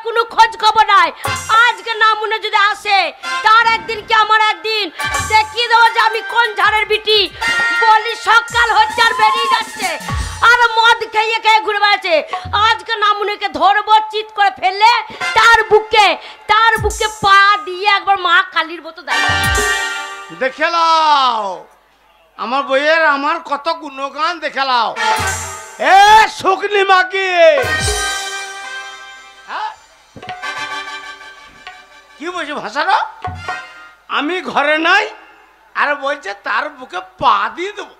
কোনো খোঁজ খবর নাই। আজকে না মনে যদি আসে তার একদিন কি আমার একদিন দেখিয়ে দেবো যে আমি কোন ঝাড়ের বিটি। বলি সকাল হচ্ছে আর বেরিয়ে যাচ্ছে আর মদ খেয়ে খেয়ে ঘুরে বেড়াচ্ছে। আজকে নামুনিকে ধরবো চিৎ করে ফেললে তার বুকে পা দিয়ে একবার মা কালীর মতো দাঁড়িয়ে। দেখে লাও আমার বইয়ের আমার কত গুণগান দেখে লাও। এ শুকনি মাগি কি বলছি ভাষাটা? আমি ঘরে নাই আর বলছে তার বুকে পা দিয়ে দেবো।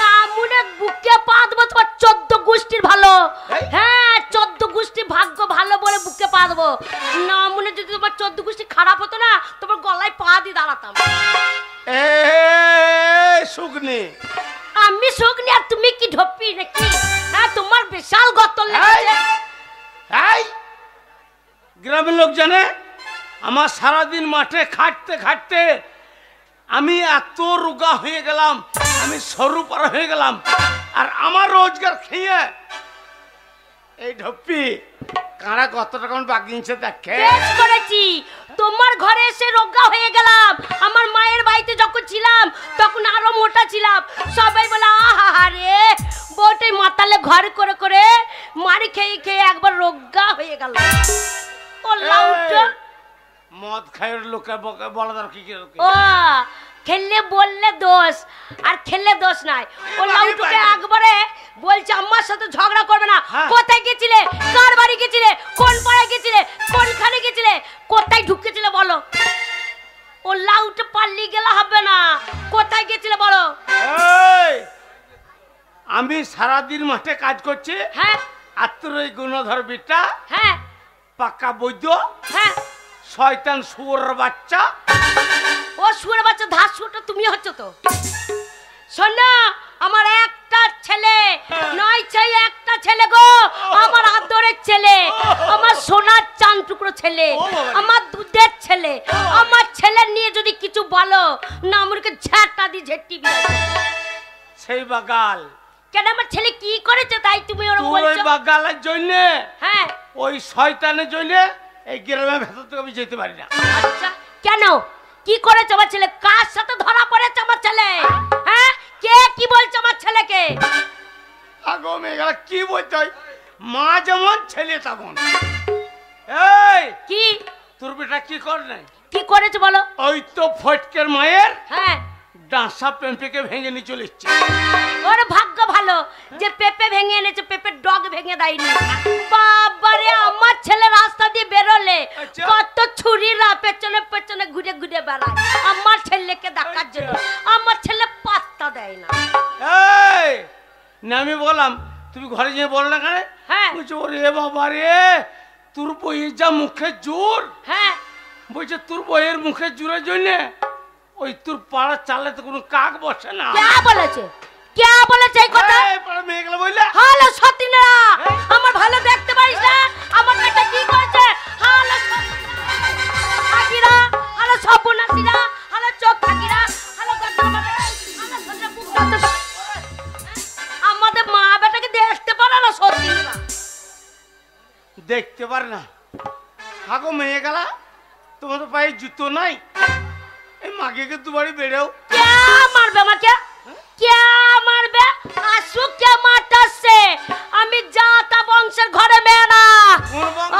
নামুনে বুকে পা দেবো তোমার 14 গোষ্ঠীর ভালো। হ্যাঁ 14 গোষ্ঠীর ভাগ্য ভালো বলে বুকে পা দেবো। নামুনে যদি তোমার 14 গোষ্ঠী খারাপ হতো না তোমার গলায় পা দিয়ে দাঁড়াতাম। এ শুকনি আমি শুকনি আর তুমি কি ঢপ্পি নাকি? হ্যাঁ তোমার বিশাল গত লেগেছে। এই গ্রামের লোক জানে আমার সারাদিন মাঠে খাটতে খাটতে আমি এত রোগা হয়ে গেলাম, আমি সরু পারা হয়ে গেলাম, আর আমার রোজগার খেয়ে এই ঢপ্পি কারা কত টাকা বাগিয়েছে দেখে। বেশ করেছি তোমার ঘরে এসে রোগা হয়ে গেলাম। আমার মায়ের বাড়িতে যখন ছিলাম তখন আরো মোটা ছিলাম। সবাই বলে আহা রে বউটাই মাতালে ঘর করে করে মারি খেয়ে খেয়ে একবার রোগা হয়ে গেল। ও লাউটা মদ খায়ের লোকে বলা দরকার কি? ও খেললে বললে দোষ আর খেললে দোষ নাই। ও লাউটুকে একবারে বলছে আম্মার সাথে ঝগড়া করবে না। কোথায় গেছিলে, কার বাড়ি গেছিলে, কোন পাড়ায় গেছিলে, কোনখানে গেছিলে, কোথায় ঢুকেছিলে বলো? ও লাউটা পাল্লি গেলে হবে না, কোথায় গেছিলে বলো? আমি সারাদিন মাঠে কাজ করছি। হ্যাঁ আর তোর ওই গুণধর বিটা হ্যাঁ পাক্কা বৈদ্য হ্যাঁ শয়তান শুয়োরের বাচ্চা। ও শুয়োরের বাচ্চা ধাস শুয়োরটা তুমি হচ্ছ তো। শোনো আমার একটা ছেলে নয় চাই একটা ছেলে গো, আমার আদরের ছেলে, আমার সোনার চাঁদ টুকরো ছেলে, আমার দুধের ছেলে। আমার ছেলে নিয়ে যদি কিছু বলো না আমাকে ঝাঁটা দিয়ে ঝেঁটি সেই বাগাল কেন আমার ছেলে কি করেছে তাই তুমি ওরা বলছো? ওই বাগালের জন্য হ্যাঁ ওই শয়তানের জন্য এই গ্রামের ভেতর থেকে আমি যেতে পারি না। আচ্ছা কেন কি করেছে আমার ছেলে? কার সাথে ধরা পড়েছে আমার ছেলে? হ্যাঁ কে কি বলছে আমার ছেলেকে? আগো মেয়েরা কি বলতে হয়, মা যেমন ছেলে তেমন। এই কি তোর বেটা কি কর নাই? কি করেছে বলো? ওই তো ফটকের মায়ের হ্যাঁ ডাঁসা পেঁপেকে ভেঙে নিয়ে চলে এসছে। ওর ভাগ্য ভালো যে পেঁপে ভেঙে এনেছে, পেঁপে ডগ ভেঙে দেয়নি। বাবারে আমার ছেলে রাস্তা দিয়ে বেরোলে কত ছুরিরা পেছনে পেছনে ঘুরে ঘুরে বেড়ায় আমার ছেলেকে দেখার জন্য। আমার ছেলে পাত্তা দেয় না। এই না আমি বললাম তুমি ঘরে গিয়ে বল না কেন? হ্যাঁ বলছে ওরে বাবা রে তোর বইয়ের যা মুখে জোর। হ্যাঁ বলছে তোর বইয়ের মুখে জোরের জন্য ওই তোর পাড়ার চালে তো কোনো কাক বসে না। কে বলেছে? কে বলেছে এই কথা? এই পাড়া মেয়েগুলো বললে হ্যালো সতীনা আমার ভালো দেখতে পারিস না আমার মেয়েটা কি করেছে? হ্যালো সতীনা হ্যালো সবনাসিরা হ্যালো চোখ থাকিরা হ্যালো আমাদের মা বেটাকে দেখতে পারে না সতীনা, দেখতে পারে না। হাগো মেয়ে গেলা তোমাদের পায়ে জুতো নাই, এই মাগিকে দুবারই বেড়েও কে মারবে আমাকে? কে মারবে? আসুক কে মারতেছে? আমি জাতা বংশের ঘরে মেয়ে না,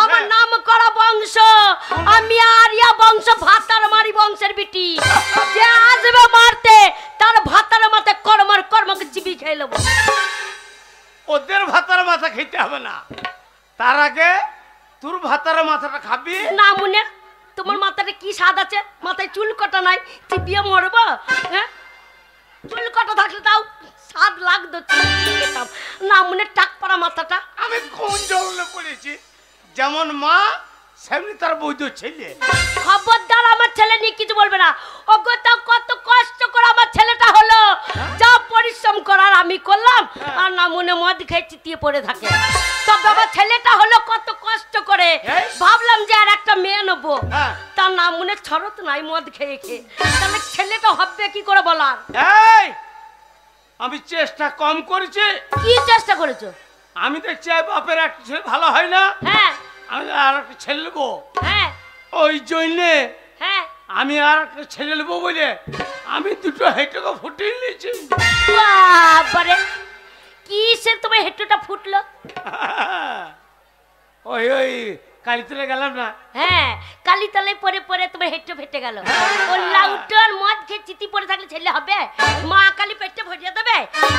আমার নাম করা বংশ, আমি আরিয়া বংশ ভাতার মারি বংশের বিটি। যে আসবে মারতে তার ভাতার মাথায় কর্মর কর্মকে চিবি খেয়ে নেবো। ওদের ভাতার মাথা খেতে হবে না, তার আগে তোর ভাতার মাথাটা খাবি না মনে তোমার মাথাটা কি স্বাদ আছে? মাথায় চুল কাটা নাই চিবিয়ে মরবো? হ্যাঁ চুল কাটা থাকলে তাও স্বাদ লাগতো খেতাম না মনে টাক পাড়া মাথাটা। আমি কোন জলে পড়েছি, যেমন মা সেমনি তার বৈধ ছেলে। খবরদার আমার ছেলে নিয়ে কিছু বলবে না। ওগো তাও কত কষ্ট করে আমার ছেলেটা হলো, যা পরিশ্রম করার আমি করলাম আর না মনে মদ খেয়ে চিতিয়ে পড়ে থাকে। তবে আমার ছেলেটা হলো কত কষ্ট করে, ভাবলাম যে আর একটা মেয়ে নেবো, তার নাম মনে ছড়ত নাই মদ খেয়ে খেয়ে। তাহলে ছেলেটা হবে কি করে বলার? এই আমি চেষ্টা কম করেছি। কি চেষ্টা করেছো? আমি দেখছি বাপের একটা ছেলে ভালো হয় না, হ্যাঁ আমি আর একটা ছেলে নেবো, হ্যাঁ ওই জন্যে হ্যাঁ আমি আর একটা ছেলে নেবো বলে আমি দুটো হেঁটেকে ফুটিয়ে নিয়েছি। বাবারে কিসের তোমার হেঁটুটা ফুটলো? ওই ওই কালীতলা গেলাম না, হ্যাঁ কালীতলায় পরে পরে তোমার হেঁটে ফেটে গেল। ও লাউটো আর মদ খেয়ে চিতি পড়ে থাকলে ছেলে হবে? মা কালী পেটে ভরিয়ে দেবে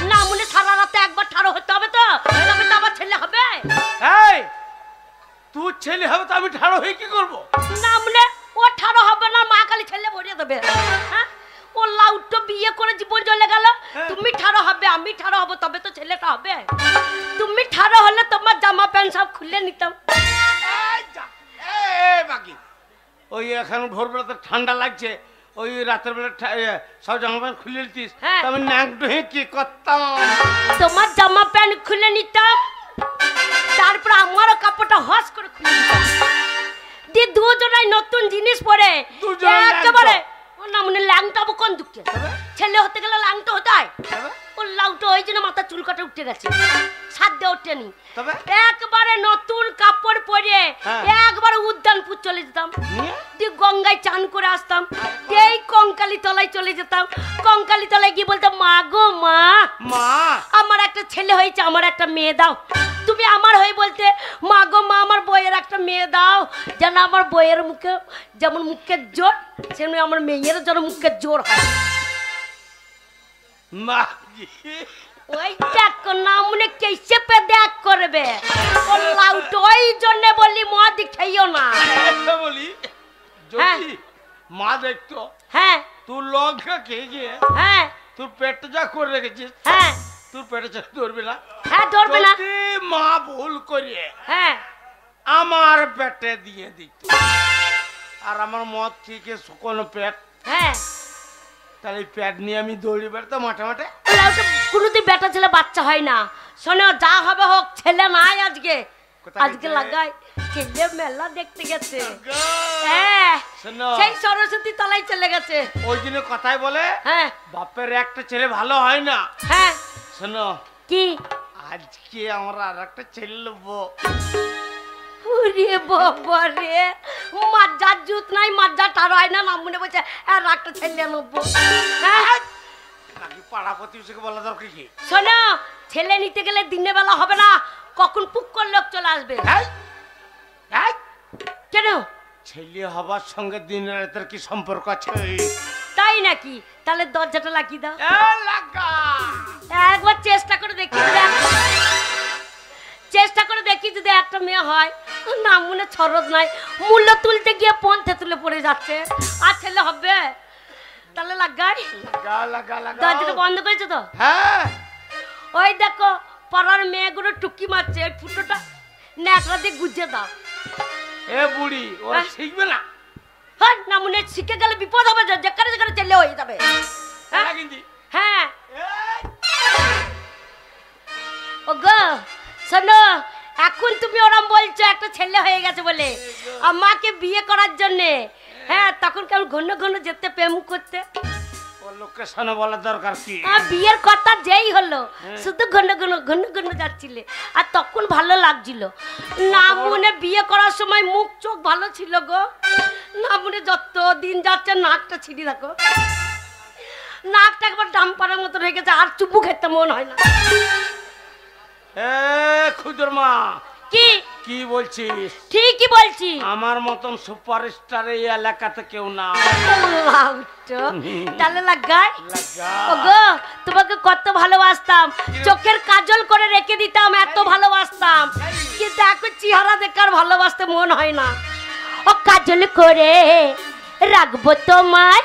না? মনে সারা রাতে একবার ঠাড়ো হতে হবে তো, তবে তো আবার ছেলে হবে। এই তুই ছেলে হবে তো আমি ঠাড়ো হয়ে কি করবো? না মনে ও ঠাড়ো হবে না, মা কালী ছেলে ভরিয়ে দেবে। হ্যাঁ ও লাউটো বিয়ে করে জীবন চলে গেল, তুমি ঠাড়ো হবে আমি ঠাড়ো হবো তবে তো ছেলেটা হবে। তুমি ঠাড়ো হলে তোমার জামা প্যান্ট সব খুলে নিতাম। বাকি ওই এখন ভোরবেলাতে ঠান্ডা লাগছে, ওই রাতের বেলা সব জামা প্যান্ট খুলে নিতিস, হ্যাঁ। আমি নাক ডুহে কি করতাম? তোমার জামা প্যান্ট খুলে নিতাম, তারপর আমারও কাপড়টা হস করে খুলে নিতাম, দিয়ে দুজনাই নতুন জিনিস পরে একেবারে না মনে ল্যাংটাবো কোন দুঃখে? ছেলে হতে গেলে ল্যাংটা হতে হয়। ও লাউটা ওই জন্য মাথা চুল কাটে উঠে গেছে, সাধ্যে ওঠেনি। একবারে নতুন কাপড় পরে একবারে উদ্যানপুর চলে যেতাম, দিয়ে গঙ্গায় চান করে আসতাম, এই কঙ্কালী তলায় চলে যেতাম। কঙ্কালী তলায় গিয়ে বলতাম মা গো মা, মা আমার একটা ছেলে হয়েছে, আমার একটা মেয়ে দাও। তুমি আমার হয়ে বলতে মা গো মা, আমার বইয়ের একটা মেয়ে দাও, যেন আমার বইয়ের মুখে যেমন মুখের জোর, সেমনি আমার মেয়ের যেন মুখের জোর হয়। মা ওই দেখো না মনে কেসে পে দেখ করবে ও লাউটো, ওই জন্য বললি মদ খেয়েও না। বলি যদি মা দেখতো হ্যাঁ তুই লঙ্কা খেয়ে গিয়ে হ্যাঁ তোর পেটটা যা করে রেখেছিস, হ্যাঁ তোর পেটে চাষ ধরবে না? হ্যাঁ ধরবে না। যদি মা ভুল করিয়ে হ্যাঁ আমার পেটে দিয়ে দিত আর আমার মদ থেকে শুকনো পেট, হ্যাঁ তাহলে পেট নিয়ে আমি দৌড়ি বেড়াতাম মাঠে মাঠে। লাউটো কোনোদিন বেটা ছেলে বাচ্চা হয় না। শোনো যা হবে হোক, ছেলে নাই আজকে, আজকে লাগাই ছেলে মেলা দেখতে গেছে। হ্যাঁ সেই সরস্বতী তলায় চলে গেছে। ওই জন্য কথাই বলে হ্যাঁ বাপের একটা ছেলে ভালো হয় না। হ্যাঁ শোনো কি আজকে আমরা আর একটা ছেলে নেবো। ওরে বাবা রে, মাজার জুত নাই, মাজার টার হয় না, নাম মনে বলছে আর একটা ছেলে নেবো। হ্যাঁ নাকি পাড়া প্রতিবেশীকে বলা দরকার কি? শোনো ছেলে নিতে গেলে দিনের বেলা হবে না, কখন পুক্কর লোক চলে আসবে। কেন? ছেলে হবার সঙ্গে দিন রাতের কি সম্পর্ক আছে? তাই নাকি? তাহলে দরজাটা লাগিয়ে দাও। লাগা একবার চেষ্টা করে দেখি, চেষ্টা করে দেখি যদি একটা মেয়ে হয়। না মনে ছরদ নাই, মূল্য তুলতে গিয়ে পন্থে তুলে পড়ে যাচ্ছে, আর ছেলে হবে? তাহলে লাগাই দরজাটা বন্ধ করেছো তো? হ্যাঁ ওই দেখো পাড়ার মেয়েগুলো টুকি মারছে, ওই ফুটোটা ন্যাকড়া দিয়ে গুজে দাও। এ বুড়ি ওরা শিখবে না? হ্যাঁ না মনে শিখে গেলে বিপদ হবে, যেখানে যেখানে ছেলে হয়ে যাবে। হ্যাঁ ও গো শোনো, এখন তুমি ওরম বলছো একটা ছেলে হয়ে গেছে বলে আমাকে বিয়ে করার জন্যে। হ্যাঁ তখন কেমন ঘন ঘন যেতে প্রেম করতে, লোকেশনে বলার দরকার কি? বিয়ের কথা যেই হলো শুধু ঘন ঘন ঘন ঘন যাচ্ছিলে, আর তখন ভালো লাগছিল না মনে। বিয়ে করার সময় মুখ চোখ ভালো ছিল গো, না মনে যত দিন যাচ্ছে নাকটা ছিঁড়ি দেখো, নাকটা একবার ডাম্পারের মতো হয়ে গেছে, আর চুপু খেতে মন হয় না। খুদর মা কি কি বলছিস? ঠিকই বলছি, আমার মতন সুপারস্টার এই এলাকাতে কেউ না। তাহলে লাগাই ওগো, তোমাকে কত ভালোবাসতাম, চোখের কাজল করে রেখে দিতাম, এত ভালোবাসতাম, কিন্তু এখন চেহারা দেখে আর ভালোবাসতে মন হয় না। ও কাজল করে রাখবো তোমায়,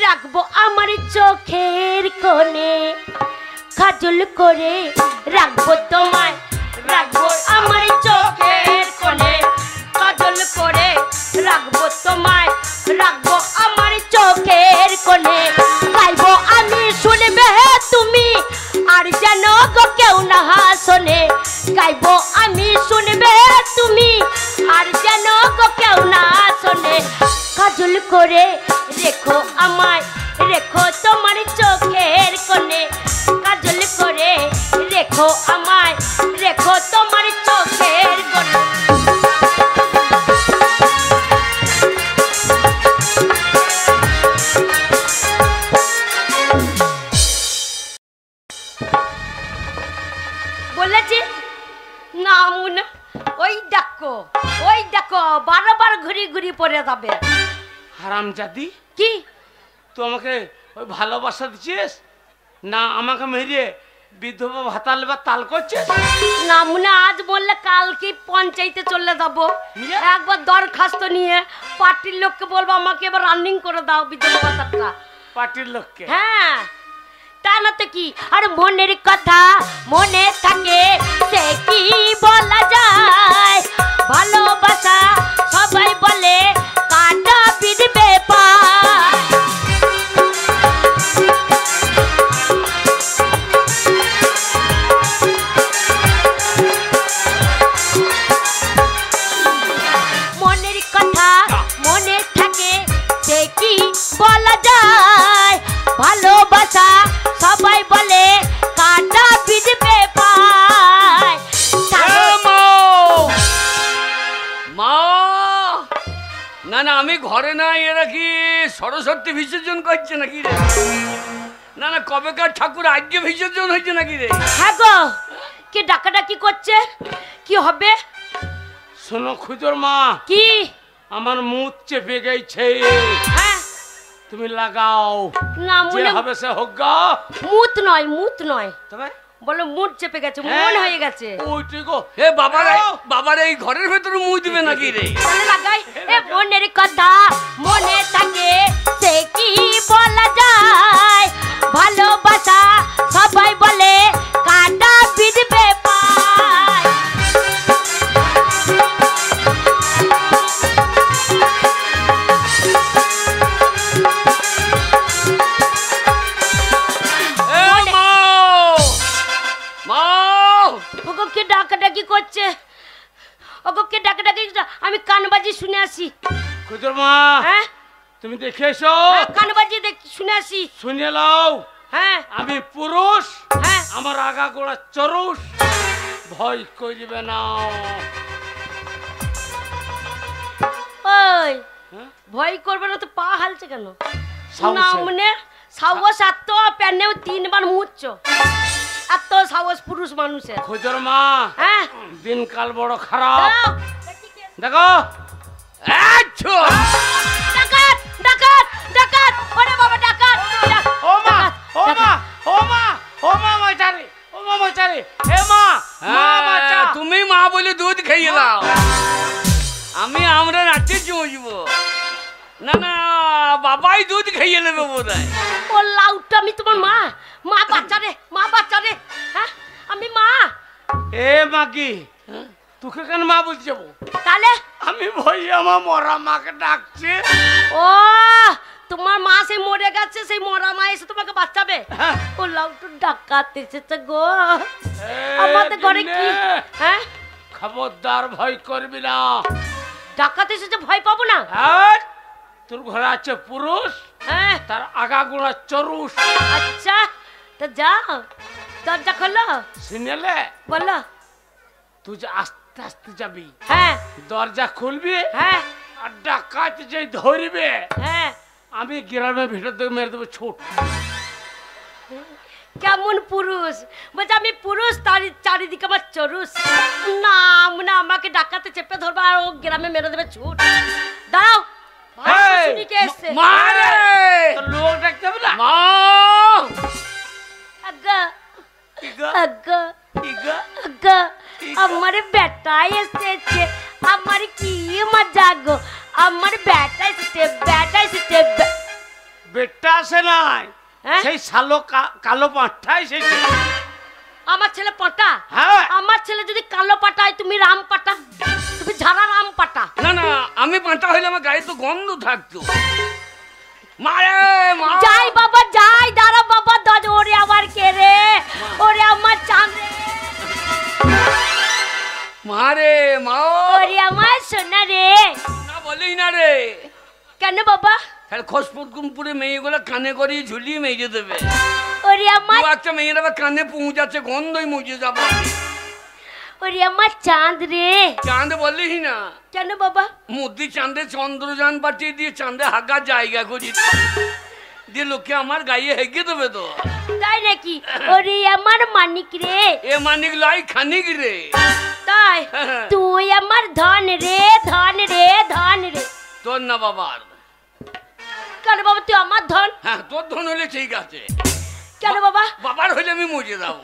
রাখবো আমার চোখের কোণে, কাজল করে রাখবো তোমায়, রাখবো আমার চোখের কোণে, কাজল করে রাখবো তোমায়, রাখবো আমার চোখের কোণে, গাইবো আমি শুনবে তুমি আর যেন গো কেউ না শোনে, গাইবো আমি শুনবে তুমি আর যেন গো কেউ না শোনে, কাজল করে রেখো আমায়, রেখো তোমার চোখের কোণে, কাজল করে রেখো আমায়, রেখো তোমার চোখের কোণে। দেখো বারবার ঘুরি ঘুরি পড়ে যাবে। হারাম জাদি, কি তুই আমাকে ওই ভালোবাসা দিচ্ছিস না আমাকে মেরিয়ে বিধবা ভাতা লেবার তাল করছিস? না মনে আজ বললে কালকে পঞ্চায়েতে চলে যাবো, নিয়ে? একবার দরখাস্ত নিয়ে পার্টির লোককে বলবো আমাকে এবার রানিং করে দাও বিধবা ভাতাটা। পার্টির লোককে? হ্যাঁ, তা না তো কি। আর মনের কথা মনে থাকে সে কি বলা যায়, ভালোবাসা সবাই বলে কাটা বিধবে পায়। মনের কথা মনে থাকে সে কি বলা যায়, ভালোবাসা সবাই বলে কাটা বিধবে পায়। মা, না না আমি ঘরে নাই, এরা কি সরস্বতী বিসর্জন করছে নাকি রে? না না কবেকার ঠাকুর আজকে বিসর্জন হয়েছে নাকি রে? হ্যাঁ গো, কি ডাকাডাকি করছে, কি হবে? শোনো খুদর মা, কি? আমার মুখ চেপে গেছে, হ্যাঁ তুমি লাগাও, না যে মনে হবে সে হোক গা। মুত নয়, মুত নয়, তবে বলো মুড চেপে গেছে, মন হয়ে গেছে। ওইটি গো। এ বাবার এই ঘরের ভেতরে মুই দিবে নাকি রে? তাহলে লাগাই। এ মনের কথা মনে থাকে সে কি বলা যায়, ভালোবাসা সবাই বলে কাটা বিধবে পায়। এ মা, মা, ওগো কে ডাকাডাকি করছে, ওগো কে ডাকাডাকি করছে? আমি কানবাজি শুনে আসি। খুদর মা, হ্যাঁ তুমি দেখে এসো, হ্যাঁ, কানবাজি শুনে আসি। শুনে লাও, হ্যাঁ আমি পুরুষ, হ্যাঁ আমার আগা গোড়া চরুষ, ভয় করবে না। ওই হ্যাঁ? ভয় করবে না তো পা হালছে কেন? সাহস না আছে। মানে সাহস এত প্যানেও 3 বার মুচ্ছ, এত সাহস পুরুষ মানুষের। খুদর মা, হ্যাঁ দিনকাল বড় খারাপ, দাঁড়াও। দেখো। আচ্ছা ডাকাত ডাকাত ডাকাত, ওরে বাবা ডাকাত। ও মা, ও ডাকাত, মা, ও মা, ও মা মাইচারে, ও মা মাইচারে, হে মা, মা বাঁচা। তুমি মা বলে দুধ খাইয়ে দাও, আমরা রাতে চুমুজবো। না না বাবাই দুধ খাইয়ে নেবে বোধ হয়। ও লাউটা, আমি তোমার মা, মা বাচ্চা রে, মা বাচ্চা রে। হ্যাঁ আমি মা। এ মাগি, তোকে কেন মা বলছি যাবো? তাহলে আমি ভয় আমার মরা মাকে ডাকছি। ও তোমার মা সেই মরে গেছে, সেই মরা মা এসে তোমাকে বাঁচাবে। হ্যাঁ। ও লাউটু ডাকাত এসেছে গো এ আমাদের ঘরে। কি দিনে, হ্যাঁ খবরদার ভয় করবি না। ডাকাত এসেছে, ভয় পাবো না। আর তোর ঘরে আছে পুরুষ, হ্যাঁ তার আগা গোড়া চরুষ। আচ্ছা তো যাও, দরজা খোলো, শুনেলে বলো। তুই যে আস্তে আস্তে যাবি, হ্যাঁ দরজা খুলবি, হ্যাঁ আর ডাকাত যে ধরবে, হ্যাঁ আমি গ্রামের ভিতর থেকে মেরে দেবো ছোট। কেমন পুরুষ বলছে? আমি পুরুষ, তার চারিদিকে আমার চরুষ। না না আমাকে ডাকাতে চেপে ধরবে আর ও গ্রামে মেরে দেবে ছুট। দাঁড়াও, এই, শুনিকে এসছে। মারে তোর লোক ডাকতে হবে না? মা, আজ্ঞা কি গো? আজ্ঞা কি গো? আজ্ঞা, আমার বেটা এসেছে, আমার কি মজা গো, আমার বেটা এসেছে, বেটা এসেছে। বেটা আসে নাই, হ্যাঁ? সেই শালো কালো পাঁঠা এসেছে। আমার ছেলে পাটা? হ্যাঁ। আমার ছেলে যদি কালো পাটা হয়, তুমি রাম পাটা, তুমি ঝাড়া রাম পাটা। না না আমি পাঁটা হইলে আমার গায়ে তো গন্ধ থাকতো। মারে মা, যাই বাবা যাই, দাঁড়া বাবা, দজ ওরে আমার কে রে, ওরে আমার চাঁদ রে, মারে মা, ওরে আমার সোনা রে। না বলি না রে, কেন বাবা? তাহলে খসপুরকুমপুরে মেয়েগুলো কানে করিয়ে ঝুলিয়ে মেজে দেবে। ওরে আমার, একটা মেয়ের আবার কানে পৌঁছাচ্ছে, গন্ধই মুজে যাবো। ওরে আমার চাঁদ রে। চাঁদ বললিস না, কেন বাবা? মোদি চাঁদে চন্দ্রযান পাঠিয়ে দিয়ে চাঁদে হাগার জায়গা খুঁজি দিয়ে লোকে আমার গায়ে হেগে দেবে তো। তাই নাকি? ওরে আমার মানিক রে। এ মানিক লাই খানিক রে। তাই তুই আমার ধন রে, ধন তোর না বাবার। কেন বাবা তুই আমার ধন? হ্যাঁ তোর ধন হলে ঠিক আছে, কেন বাবা? বাবার হইলে আমি মজে যাবো।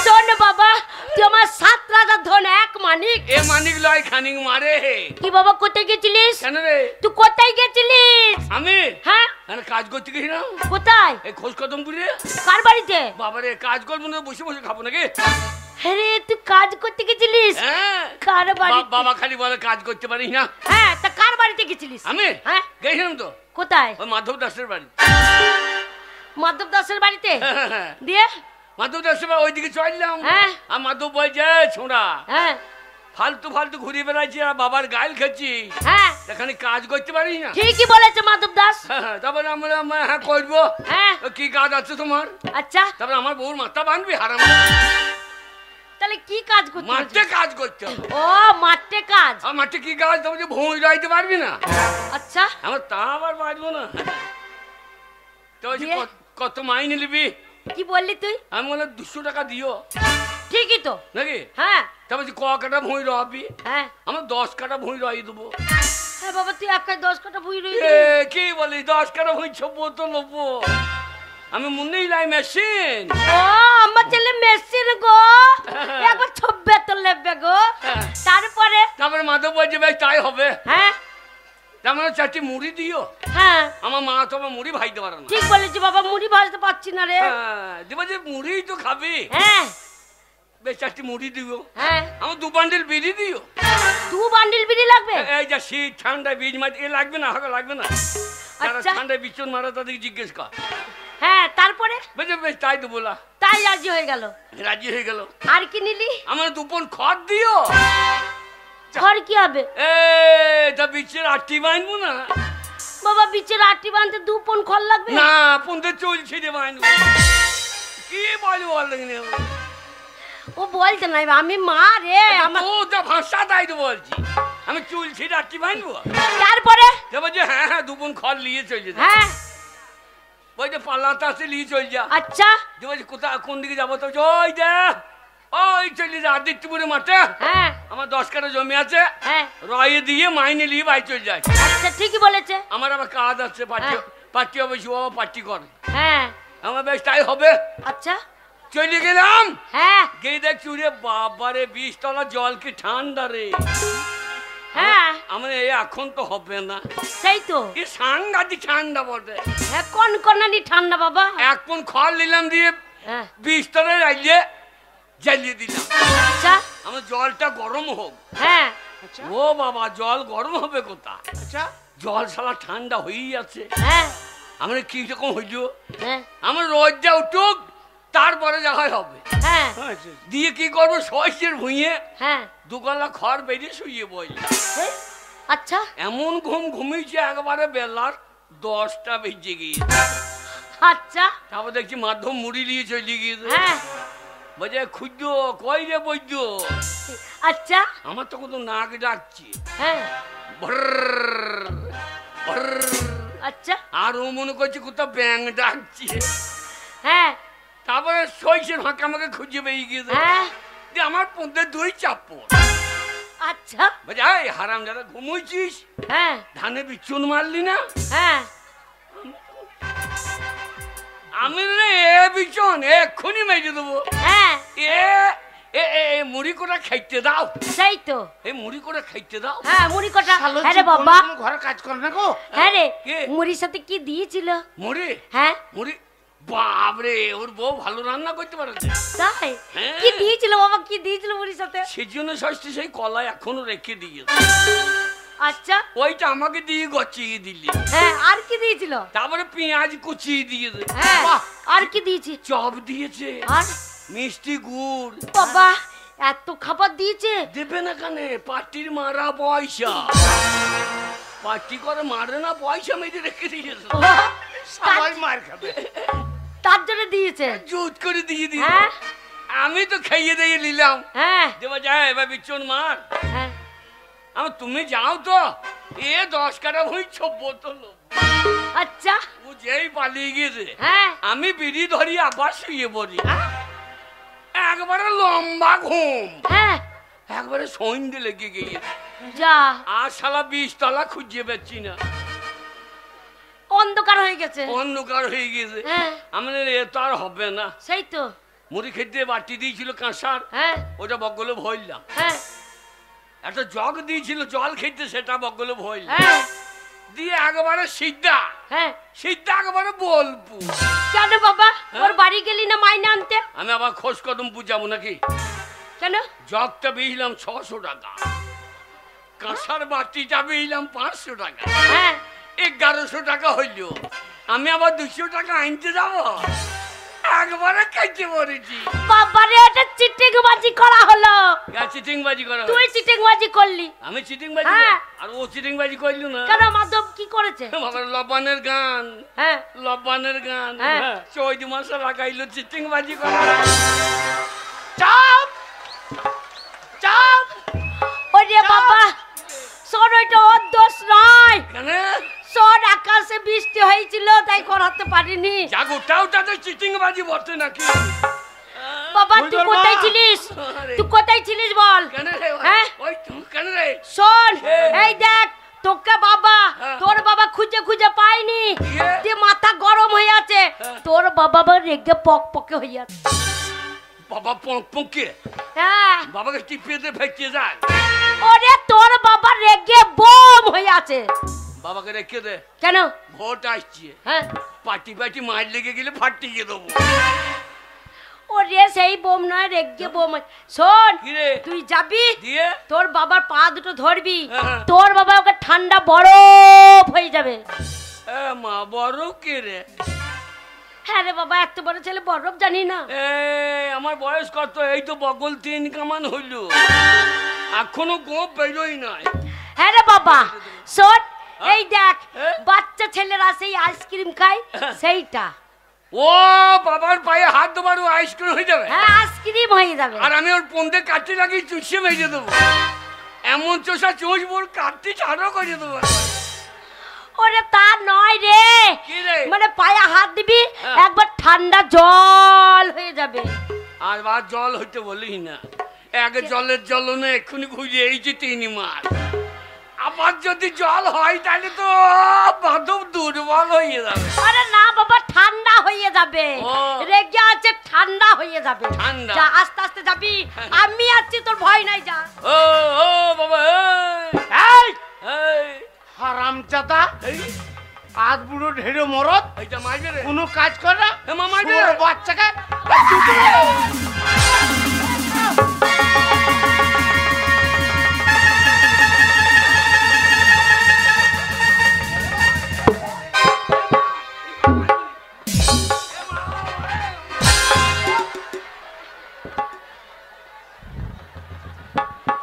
শোন বাবা, তুই আমার 7 রাজার ধন এক মানিক। এ মানিক লয় খানিক মারে। কি বাবা কোথায় গেছিলিস? কেন রে? তুই কোথায় গেছিলিস? আমি হ্যাঁ কাজ করতে গেছিলাম। কোথায়? এই খোঁজ কদমপুরে। কার বাড়িতে? বাবারে কাজ করবো না, বসে বসে খাবো নাকি? আরে তুই কাজ করতে গেছিলিস? হ্যাঁ কার বাড়ি? বাবা খালি বলে কাজ করতে পারিস না। হ্যাঁ তা কার বাড়িতে গেছিলিস? আমি হ্যাঁ গেছিলাম তো কোথায়? ওই মাধব দাসের বাড়ি। মাধব দাসের বাড়িতে। হ্যাঁ, দিয়ে মাধব দাসের বাড়ি ওইদিকে চললাম। হ্যাঁ। আর মাধব বলছে ছোড়া হ্যাঁ ফালতু ফালতু ঘুরে বেড়াচ্ছি আর বাবার গাইল খাচ্ছি, হ্যাঁ এখানে কাজ করতে পারিস না। ঠিকই বলেছে মাধব দাস। তারপরে আমরা হ্যাঁ করবো। হ্যাঁ কি কাজ আছে তোমার? আচ্ছা তারপরে আমার বউর মাথা বাঁধবি হারাম। তাহলে কি কাজ করতে মাঠে হচ্ছে? কাজ করতে হবে। ও মাঠে কাজ। আর মাঠে কি কাজ? তোমার যে ভূমি রাইতে পারবি না। আচ্ছা আমার তা আবার পারবো না। তো বলছি, দিয়ে? কত মাইনে নিবি? কি বললি তুই? আমি বললাম 200 টাকা দিও ঠিকই তো। নাকি। হ্যাঁ তা বলছি ক কাটা ভুঁই রবি? হ্যাঁ আমার 10 কাটা ভুঁই রয়ে দেবো। হ্যাঁ বাবা তুই একাই 10 কাটা বুঝি রই। কি বলি 10 কাটা ভুঁই ছবো তো নেবো। আমি মনেই লাই মেশিন। ও আমার ছেলে মেশিন গো, একবার ছব্বে তো লেবে গো। হ্যাঁ। তারপরে তারপরে মাধব বলছে বেশ তাই হবে। হ্যাঁ তার মানে 4টি মুড়ি দিও। হ্যাঁ আমার মা তো আমার মুড়ি ভাইতে পারে না। ঠিক বলেছি বাবা, মুড়ি ভাজতে পারছি না রে। হ্যাঁ দেবো যে মুড়ি তো খাবি, হ্যাঁ বেশ 4টি মুড়ি দিও। হ্যাঁ আমার 2 বান্ডিল বিড়ি দিও। 2 বান্ডিল বিড়ি লাগবে? এই যে শীত ঠান্ডায় বীজ মাছ এ লাগবে না, হাগা লাগবে না। যারা আচ্ছা। ঠান্ডায় বিচন মারা তাদেরকে জিজ্ঞেস কর। হ্যাঁ তারপরে? বেশ বেশ তাই তো বলা। তাই রাজি হয়ে গেল। রাজি হয়ে গেল। আর কি নিলি? আমার 2 পন খড় দিও। ঘর কি হবে? এ তা বিচের আটটি বাঁধবো না। বাবা বিচের আটি বাঁধতে 2 পন খড় লাগবে? না পন্দে চলছে রে বাঁধবো। কি বলবো বল দেখি। ও বলতে নাই আমি মা রে আমার। ও যা ভাষা তাই তো বলছি। আমি চুলছি আটটি বাঁধবো। তারপরে? দেবো যে হ্যাঁ হ্যাঁ 2 পন খড় নিয়ে চলছে। হ্যাঁ ওই যে পাল্লাতে আসে নিয়ে চল যা। আচ্ছা দেবো যে কোথায় কোন দিকে যাবো? তো ওই দে ওই চলে যা আদিত্যপুরে মাঠে। হ্যাঁ আমার 10 কাঠা জমি আছে, হ্যাঁ রয়ে দিয়ে মাইনে নিয়ে বাড়ি চলে যায়। আচ্ছা ঠিকই বলেছে। আমার আবার কাজ আছে, পার্টি হ্যাঁ। পার্টি হবে, বাবা পার্টি কর। হ্যাঁ আমার বেশ তাই হবে। আচ্ছা চলে গেলাম। হ্যাঁ গিয়ে দেখছি রে বাবারে 20 তলা জল কি ঠান্ডা রে। হ্যাঁ আমার এখন তো হবে না। সেই তো। কি সাংঘাতিক ঠান্ডা বটে। হ্যাঁ কোন কনানি ঠান্ডা বাবা। 1 পন খড় নিলাম দিয়ে হ্যাঁ 20 তলায় রাইলে জ্বালিয়ে দিলাম। আচ্ছা আমার জলটা গরম হোক। হ্যাঁ ও বাবা জল গরম হবে কোথা? আচ্ছা জল সারা ঠান্ডা হয়েই আছে। হ্যাঁ আমার কি রকম হইল? হ্যাঁ আমার রোজটা উঠুক তারপরে যা হয় হবে। হ্যাঁ আচ্ছা দিয়ে কি করবো? শস্যের ভুঁইয়ে হ্যাঁ 2 গলা খড় বেরিয়ে শুয়ে বই। এই, আচ্ছা এমন ঘুমিয়েছে একবারে বেলার 10টা বেজে গিয়েছে। আচ্ছা তারপর দেখছি মাধ্যম মুড়ি নিয়ে চলে গিয়েছে। হ্যাঁ বলছে খুঁজ কই রে বৈদ্য। আচ্ছা আমার তো কত নাক ডাকছে। হ্যাঁ ভরর, ভরর। আচ্ছা আর ও মনে করছে কোথাও ব্যাং ডাকছে। হ্যাঁ তারপরে শৈশের ফাঁকা আমাকে খুঁজে পেয়ে গিয়েছে। হ্যাঁ যে আমার পথে 2 চাপড়। আচ্ছা বলছে এই হারাম দাদা ঘুমোইছিস, হ্যাঁ ধানে বিচুন মারলি না? হ্যাঁ আমি রে এ বিচন এক্ষুনি মেরে দেবো। হ্যাঁ এ এ এ এ মুড়ি কোটা খাইতে দাও। সেই তো। এই মুড়ি কোটা খাইতে দাও। হ্যাঁ মুড়ি কটা। শালো হ্যাঁ রে জীবন বাবা। কোনো ঘরে কাজ করে না গো। হ্যাঁ রে কে? মুড়ির সাথে কি দিয়েছিল? মুড়ি হ্যাঁ মুড়ি বাপরে ওর বউ ভালো রান্না করতে পারেছে। তাই? হ্যাঁ। কি দিয়েছিল বাবা, কি দিয়েছিল মুড়ির সাথে? সেজন্য ষষ্ঠী সেই কলা এখনো রেখে দিয়েছে। আচ্ছা ওইটা আমাকে দিয়ে গচিয়ে দিলি। হ্যাঁ আর কি দিয়েছিল? তারপরে পেঁয়াজ কুচিয়ে দিয়েছে। হ্যাঁ বাহ। আর কি দিয়েছি? চপ দিয়েছে, আর মিষ্টি গুড়। বাবা এত খাবার দিয়েছে। দেবে না কানে পার্টির মারা পয়সা। পার্টি করে মারে না পয়সা মেরে রেখে দিয়েছে। সবাই মার খাবে। তার জন্য দিয়েছে। জুত করে দিয়ে দিয়ে হ্যাঁ আমি তো খাইয়ে দিয়ে নিলাম। হ্যাঁ দেবা যায় এবার বিচন মার। হ্যাঁ আমার তুমি যাও তো এ 10 কাটা ভুঁই বোতল। আচ্ছা ও যেই পালিয়ে গিয়েছে হ্যাঁ আমি বিড়ি ধরি আবার শুয়ে পড়ি। একবারে লম্বা ঘুম, হ্যাঁ একবারে সন্ধ্যে লেগে গিয়েছে। যা আর শালা 20 তলা খুঁজে পাচ্ছি না, অন্ধকার হয়ে গেছে। অন্ধকার হয়ে গেছে। হ্যাঁ আমি বলি, এ তো আর হবে না। সেই তো। মুড়ি খেতে বাটি দিয়েছিল কাঁসার, হ্যাঁ ওটা বগলে ভরলাম। হ্যাঁ একটা জগ দিয়েছিল জল খেতে, সেটা বগলে ভরলাম। হ্যাঁ দিয়ে একবারে সিদ্ধা হ্যাঁ। সিদ্ধা একবারে বলবো। কেন বাবা ওর বাড়ি গেলি না মাইনে আনতে? আমি আবার খোঁজ কদম বুঝাবো নাকি? কেন? জগটা বেহিলাম 600 টাকা, কাঁসার বাটিটা বেহিলাম 500 টাকা, হ্যাঁ 1100 টাকা হইল। আমি আবার 200 টাকা আনতে যাবো, একবারে খাইতে পড়েছি। বাবারে এটা চিটিং বাজি করা হলো। চিটিং বাজি করা তুই চিটিং বাজি করলি? আমি চিটিং বাজি হ্যাঁ। আর ও চিটিং বাজি করলো না। কেন মাধব কি করেছে? বাবার লবানের গান, হ্যাঁ লবানের গান, হ্যাঁ। চৈত মাসে লাগাইলো চিটিং বাজি করা। চাপ চাপ। ওরে বাবা শোন, ওইটা ওর দোষ নয়। কেন? শোন, আকাশে বৃষ্টি হয়েছিল তাই করাতে পারিনি। যাক ওটাও তাদের চিটিং বাজি বটে নাকি? বাবা তুই বুঝলাম কোথায় না। ছিলিস? আরে। তুই কোথায় ছিলিস বল? কেন রে? হ্যাঁ? ওই তুই কেন রে? শোন, হ্যাঁ। এই দেখ তোকে বাবা, হ্যাঁ। তোর বাবা খুঁজে খুঁজে পাইনি, দিয়ে? যে মাথা গরম হয়ে আছে। হ্যাঁ। তোর বাবা আবার রেগে পক পকে হয়ে আছে। বাবা পক পকে হ্যাঁ বাবাকে টিপিয়ে দিয়ে ফেঁকিয়ে যায়। ওরে তোর বাবা রেগে বোম হয়ে আছে। বাবাকে রেখে দে, কেন? ভোট আসছে, হ্যাঁ পাটি পাটি মার লেগে গেলে ফাটিয়ে দেবো। ওরে সেই বোম নয়, রেগে বোম। শোন কি রে? তুই যাবি, দিয়ে তোর বাবার পা দুটো ধরবি, হ্যাঁ। তোর বাবা ওকে ঠান্ডা বরফ হয়ে যাবে। এ মা বড় কে রে? হ্যাঁ রে বাবা, এত বড় ছেলে বরফ জানি না। এ আমার বয়স কত? এই তো বগল 3 কামান হইল, এখনো গোপ বেরোই নাই। হ্যাঁ রে বাবা শোন, এই দেখ হ্যাঁ? বাচ্চা ছেলেরা সেই আইসক্রিম খায়, সেইটা। ও বাবার পায়ে হাত দেবার আইসক্রিম হয়ে যাবে, হ্যাঁ আইসক্রিম হয়ে যাবে। আর আমি ওর পন্দে কাটতে লাগিয়ে চুষিয়ে মেজে দেবো। এমন চোষা চুষবো ওর কাটতে ছাড়ও করে দেবো। ওরে তা নয় রে, কি রে? মানে পায়ে হাত দিবি, হ্যাঁ। একবার ঠান্ডা জল হয়ে যাবে। আর বার জল হইতে বলিস না, এক জলের জ্বলনে এক্ষুনি খুঁজে এইছি 3 মাস। আবার যদি জল হয় তাহলে তো বাঁধব দুর্বল হয়ে যাবে। আরে না বাবা, ঠান্ডা হয়ে যাবে। ও। রেগে আছে, ঠান্ডা হয়ে যাবে। ঠান্ডা। যা আস্তে আস্তে যাবি, আমি আছি, তোর ভয় নাই, যা। ও ও বাবা, এই এই হারামজাদা, এই আজ বুড়ো ঢেড়ে মরদ, এইটা মারবে রে? কোনো কাজ করে না। এ মা মারবে শুয়োর রে? বাচ্চাকে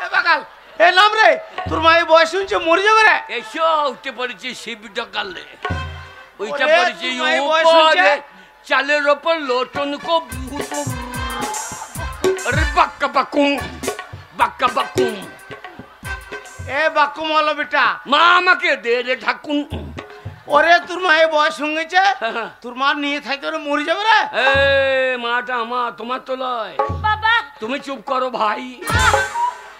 এ বাকাল, এ নাম রে, তোর মায়ের বয়স শুনছে মরে যাবে রে। এসো উঠতে পড়েছি শিবটা কালে, ওইটা ওরে, পড়েছি তোমায় বয়স উপরে হয়েছে? চালের ওপর লোটন কো আরে বাক্কা বাকুম বাক্কা বাকুম। এ বাকুম হলো বেটা, মা আমাকে দে রে ঢাকুন। ওরে তোর মায়ের বয়স হয়েছে, হ্যাঁ। তোর মা নিয়ে থাকতে ওরে মরে যাবে রে। এ মাটা আমার, তোমার তো লয়। বাবা তুমি চুপ করো ভাই,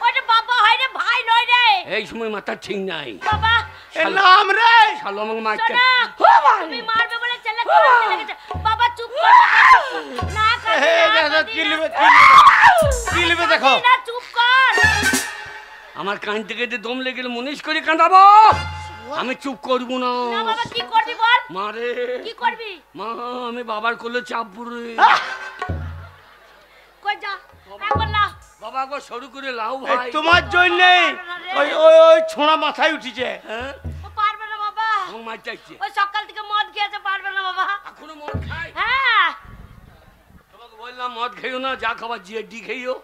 ওরে বাবা হয় রে, ভাই নয় রে। এই সময় মাথা ঠিক নাই। বাবা এ নাম রে, শালো আমাকে মারতে। শোনা, তুমি মারবে বলে ছেলে করতে লেগেছে। বাবা চুপ কর বাবা। না কাঁদি এ না, দেখো কাঁদি কি না। লিবে, কি লিবে দেখো। কাঁদি না, চুপ কর। আমার কান থেকে যে দম লেগে গেলে মনীষ করে কাঁদাবো, আমি চুপ করবো না। না বাবা কি করবি বল? মারে কি করবি? মা, আমি বাবার কোলে চাপবো রে। কই যা, একবার না। বাবা গো সরু করে লাও এই ভাই। তোমার জন্য ওই ওই ওই ছোঁড়া মাথায় উঠিছে। হ্যাঁ ও পারবে না বাবা। আমার মার চাইছে, ওই সকাল থেকে মদ খেয়েছে, পারবে না বাবা। এখনো মদ খাই। হ্যাঁ তোমাকে বললাম মদ খেয়েও না, যা খাবার জিএডি খেয়েও।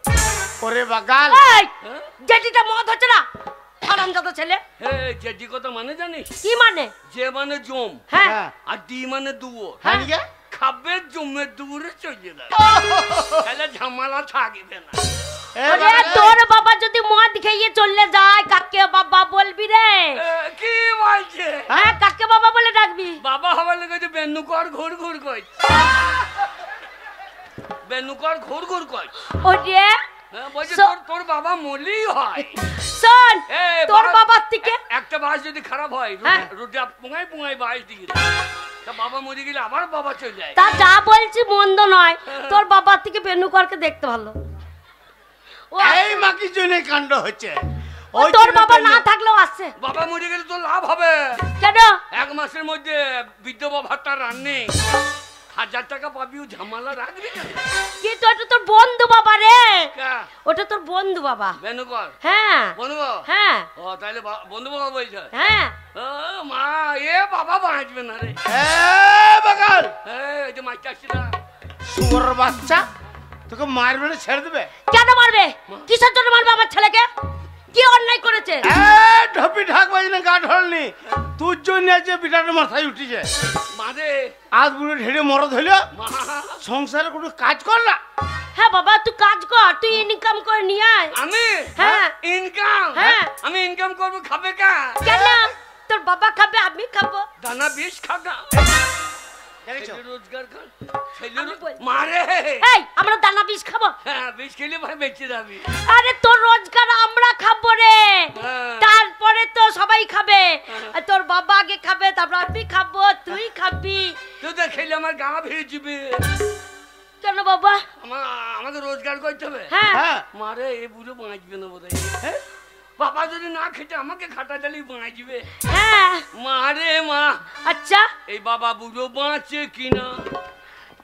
ওরে বাগাল, এই হ্যাঁ জেঠিটা মদ হচ্ছে না, হারামজাদা ছেলে। জেডি কথা মানে জানিস? কি মানে? যে মানে জম, হ্যাঁ হ্যাঁ আর ডি মানে দুয়ো। হ্যাঁ নিকে খাবে জমে দূরে চলে যাবে, তাহলে ঝামেলা থাকবে না। এ ওরে বাগাল, তোর বাবা যদি মদ খেয়ে চলে যায়, কাকে বাবা বলবি রে? কি বলছে? হ্যাঁ কাকে বাবা বলে ডাকবি? বাবা হবার লেগে বেনুকর ঘুর ঘুর কর, বেনুকর ঘুর ঘুর কর। ওরে হ্যাঁ, বলছে শোন। তোর বাবা মরলেই হয়। শোন এ, তোর বাবা- বাবার থেকে একটা বাস যদি খারাপ হয় হ্যাঁ। রোজা পুঙাই পুঙাই বাস দিকে দেয়। তা বাবা মরে গেলে আবার বাবা চলে যায়। তা যা বলছি মন্দ নয়, তোর বাবার থেকে বেনুকরকে দেখতে ভালো। ও এই মাকির জন্য কাণ্ড হচ্ছে। ও তোর বাবা না থাকলেও আসছে বাবা মরে গেলে তো লাভ হবে। কেন? 1 মাসের মধ্যে বিধবা ভাতা রান্নে 1000 টাকা পাবি, ও ঝামেলা রাখবি কেন? কিন্তু ওটা তোর বন্ধু বাবা রে, কা? ওটা তোর বন্ধু বাবা। বেনুকর হ্যাঁ বন্ধু। হ্যাঁ ও তাহলে বন্ধু বাবা বলছে। হ্যাঁ ও মা, এ বাবা বাঁচবে না রে। বাগাল এই যে মাইটা আসছে না। শুয়োর বাচ্চা, তোকে মারবে না ছেড়ে দেবে? কেন মারবে? কিসের জন্য মারবে আমার ছেলেকে? কি অন্যায় করেছে? ঢপি ঢাক বাজি না গা ঢলনি, তোর জন্য যে বিটাটা মাথায় উঠেছে। মারে আজ বুড়ো ঢেড়ে মরদ হইল, মা, সংসারে কোনো কাজ কর না। হ্যাঁ বাবা তুই কাজ কর, তুই ইনকাম করে নিয়ে আয়। আমি হ্যাঁ। ইনকাম হ্যাঁ। আমি ইনকাম করবো, খাবে কা? কেন? তোর বাবা খাবে, আমি খাবো। দানা বিষ খাগা। দেখেছো? ছেলে রোজগার কর। আমি বল- মারে এই আমরা দানা বিষ খাবো? হ্যাঁ, বিষ খেলে ভাই বেঁচে যাবি। আরে তোর রোজগার আমরা খাবো রে, হ্যাঁ। তারপরে তো সবাই খাবে। হ্যাঁ। আর তোর বাবা আগে খাবে, তারপর আমি খাবো, তুই খাবি। তুই তো খেলে আমার গা ভেঙে যাবে। কেন বাবা? আমাকে রোজগার করতে হবে। হ্যাঁ হ্যাঁ মারে এ বুড়ো বাঁচবে না বোধ হ্যাঁ? বাবা যদি না খেতে আমাকে খাটা দিলেই বাঁচবে। হ্যাঁ মারে মা, আচ্ছা এই বাবা বুড়ো বাঁচে কিনা?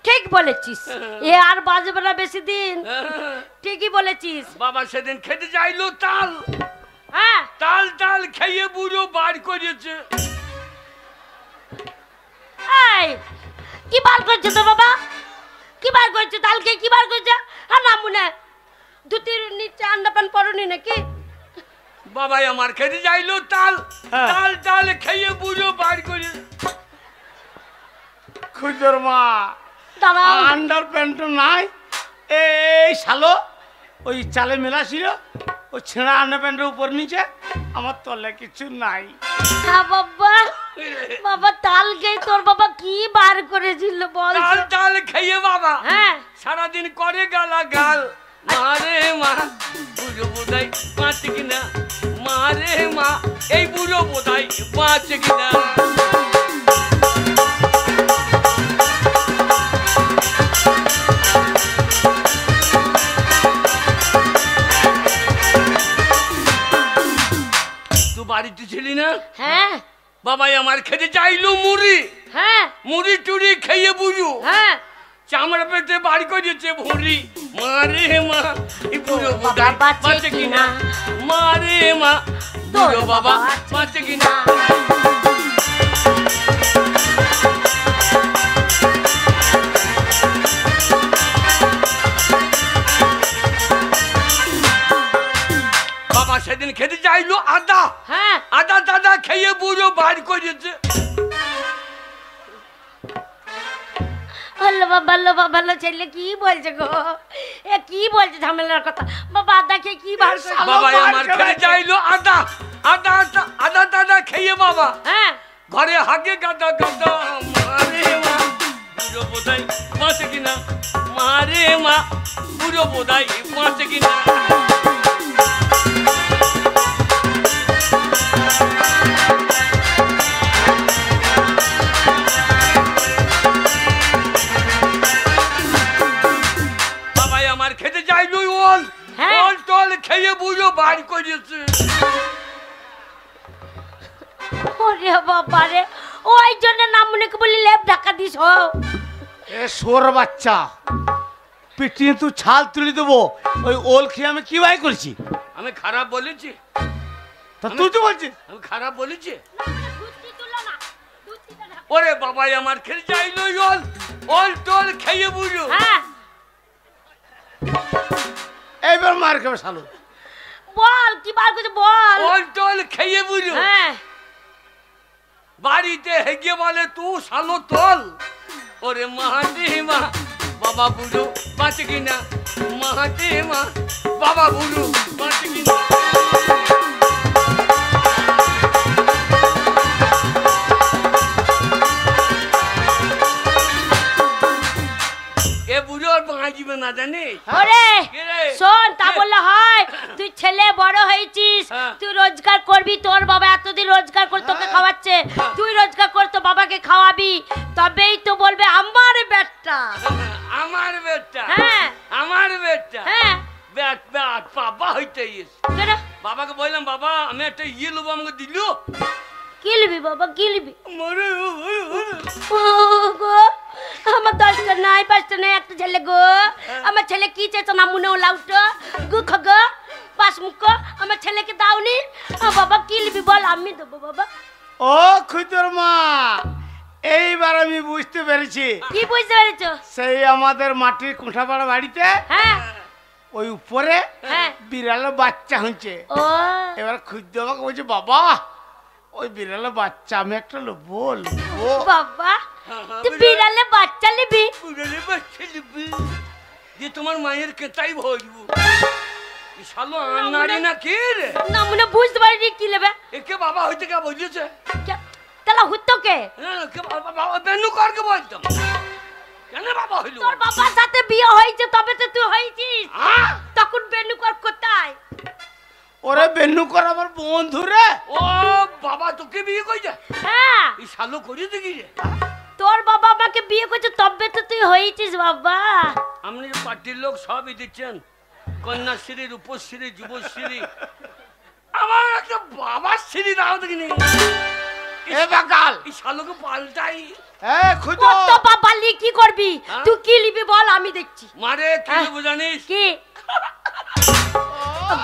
ঠিক বলেছিস, এ আর বাজবে না বেশি দিন। হ্যাঁ। ঠিকই বলেছিস। বাবা সেদিন খেতে চাইলো তাল, হ্যাঁ তাল তাল খেয়ে বুড়ো বার করেছে। এই কি বার করছে তোর বাবা? কি বার করছে? তালকে কি বার করছে? আর না মনে দুটির নিচে আন্ডাপান পরনি নাকি? বাবাই আমার খেতে চাইলো তাল, হ্যাঁ। তাল তাল খেয়ে বুড়ো বার করে। খুদর মা দাঁড়াও আন্ডার প্যান্ট নাই, এই শালো ওই চালে মেলা ছিল, ওই ছেঁড়া আন্ডার প্যান্টের উপর নিচে, আমার তলে কিছু নাই। হ্যাঁ বাবা, বাবা তালকে তোর বাবা কি বার করেছিল বল? তাল তাল খেয়ে বাবা হ্যাঁ সারাদিন করে গালা গাল। মারে মা, বুড়ো বোধাই বাঁচে কিনা? মারে মা, এই বুড়ো বোধাই বাঁচে কিনা? তুই বাড়িতে ছিলি না? হ্যাঁ বাবাই আমার খেতে চাইলো মুড়ি, হ্যাঁ মুড়ি টুড়ি খেয়ে বুঝু হ্যাঁ চামড়া পেটে বাড়ি করেছে ভুঁড়ি। মারে মা, এই বুড়ো বাবা বোধাই বাঁচে বাঁচে কিনা? কিনা? মারে মা, বুড়ো বাবা বাঁচে কিনা? বাবা সেদিন খেতে চাইলো আদা, হ্যাঁ আদা দাদা খেয়ে বুড়ো বাড়ি করেছে। ভালো ভালো ছেলে কি বলছে গো? এ কি বলছে ঝামেলার কথা? বাবা দেখে কি বার করে? বাবা আমার খেতে চাইলো আদা, আদা আদা দাদা খেয়ে বাবা হ্যাঁ ঘরে হাগে গাদা গাদা। মারে মা, বুড়ো বোধাই বাঁচে কিনা? মারে মা, বুড়ো বোধাই বাঁচে কিনা? বাবাই আমার খেতে চাইলো ওল, হ্যাঁ। ওল টল খেয়ে বুড়ো বাড়ি করেছে। ওরে বাবা রে, ওই জন্য নামুনিকে বলি লেপ ঢাকা দিস। এ সোর বাচ্চা, পিটিয়ে তুই ছাল তুলে দেবো। ওই ওল খেয়ে আমি কি ভাই করছি? আমি খারাপ বলেছি? তা তুই তো বলছিস আমি খারাপ বলেছি? ওরে বাবাই আমার খেতে চাইলো ওল, ওল টল খেয়ে বুঝো। হ্যাঁ এইবার মার খাবে শালো। বল কি বার করছে বল? ওল টল খেয়ে বুঝো। হ্যাঁ বাড়িতে হেগে বলে তু শালো তল। ওরে মাহাতে মা, বাবা বুড়ো বাঁচে কিনা? মাহাতে মা, বাবা বুড়ো বাঁচে কিনা? এ বুড়ো আর বাঁচবে না জানিস? ওরে কে রে? শোন তা কে? হ্যাঁ। তুই রোজগার করবি, তোর বাবা এতদিন রোজগার করে তোকে খাওয়াচ্ছে, তুই রোজগার করে তো বাবাকে খাওয়াবি, তবেই তো বলবে আমার বেটা। আমার বেটা, হ্যাঁ। আমার বেটা, হ্যাঁ বেট বেট বাবা হইতে গেছে। কেন? বাবাকে বললাম বাবা আমি একটা নেবো, আমাকে দিল। কি লিবি বাবা, কি লিবি? মরে ও গো, আমার 10টা নাই 5টা নাই একটা ছেলে গো, আমার ছেলে কি চেয়েছে না মনে লাউটো গু খগ পাঁচ মুখ, আমার ছেলেকে দাওনি। বাবা কি লিবি বল, আমি দেবো বাবা। ও খুদর মা, এইবার আমি বুঝতে পেরেছি। কি বুঝতে পেরেছো? সেই আমাদের মাটির কোঠাপাড়া বাড়িতে হ্যাঁ ওই উপরে হ্যাঁ। বিড়ালের বাচ্চা হচ্ছে। ও এবার খুদ্দ আমাকে বলছে বাবা ওই বিড়ালের বাচ্চা আমি একটা লোবো লোবো। বাবা তুই বিড়ালে বাচ্চা লিবি? পুরালে বাচ্চা নিবি যে তোমার মায়ের কেতাই ভরবো। শালো আনারি না কে রে? না মনে বুঝতে পারিনি কি নেবে। একে বাবা হইতে কে বলেছে? তাহলে হুতো কে? কে বাবা বেনু করকে বলতাম কেন বাবা হইলো? তোর বাবার সাথে বিয়ে হয়েছে তবে তো তুই হয়েছিস, তখন বেনুকর কোথায়? ওরে বেনু কর আমার বন্ধু রে। ও বাবা তোকে বিয়ে কইছে? হ্যাঁ এই শালো করিয়ে দেখি রে। তোর বাবা আমাকে বিয়ে করেছে তবে তো তুই হয়েছিস বাবা। আপনি যে পার্টির লোক সবই দিচ্ছেন, কন্যাশ্রী, রূপশ্রী, যুবশ্রী, আমার একটা বাবার শ্রী দাও দেখিনি। এ বাকাল এই শালোকে পাল্টাই। এ খুদ কত বাবা লি কি করবি? হ্যাঁ? তুই কি লিবি বল, আমি দেখছি। মারে কি নেবো জানিস? কি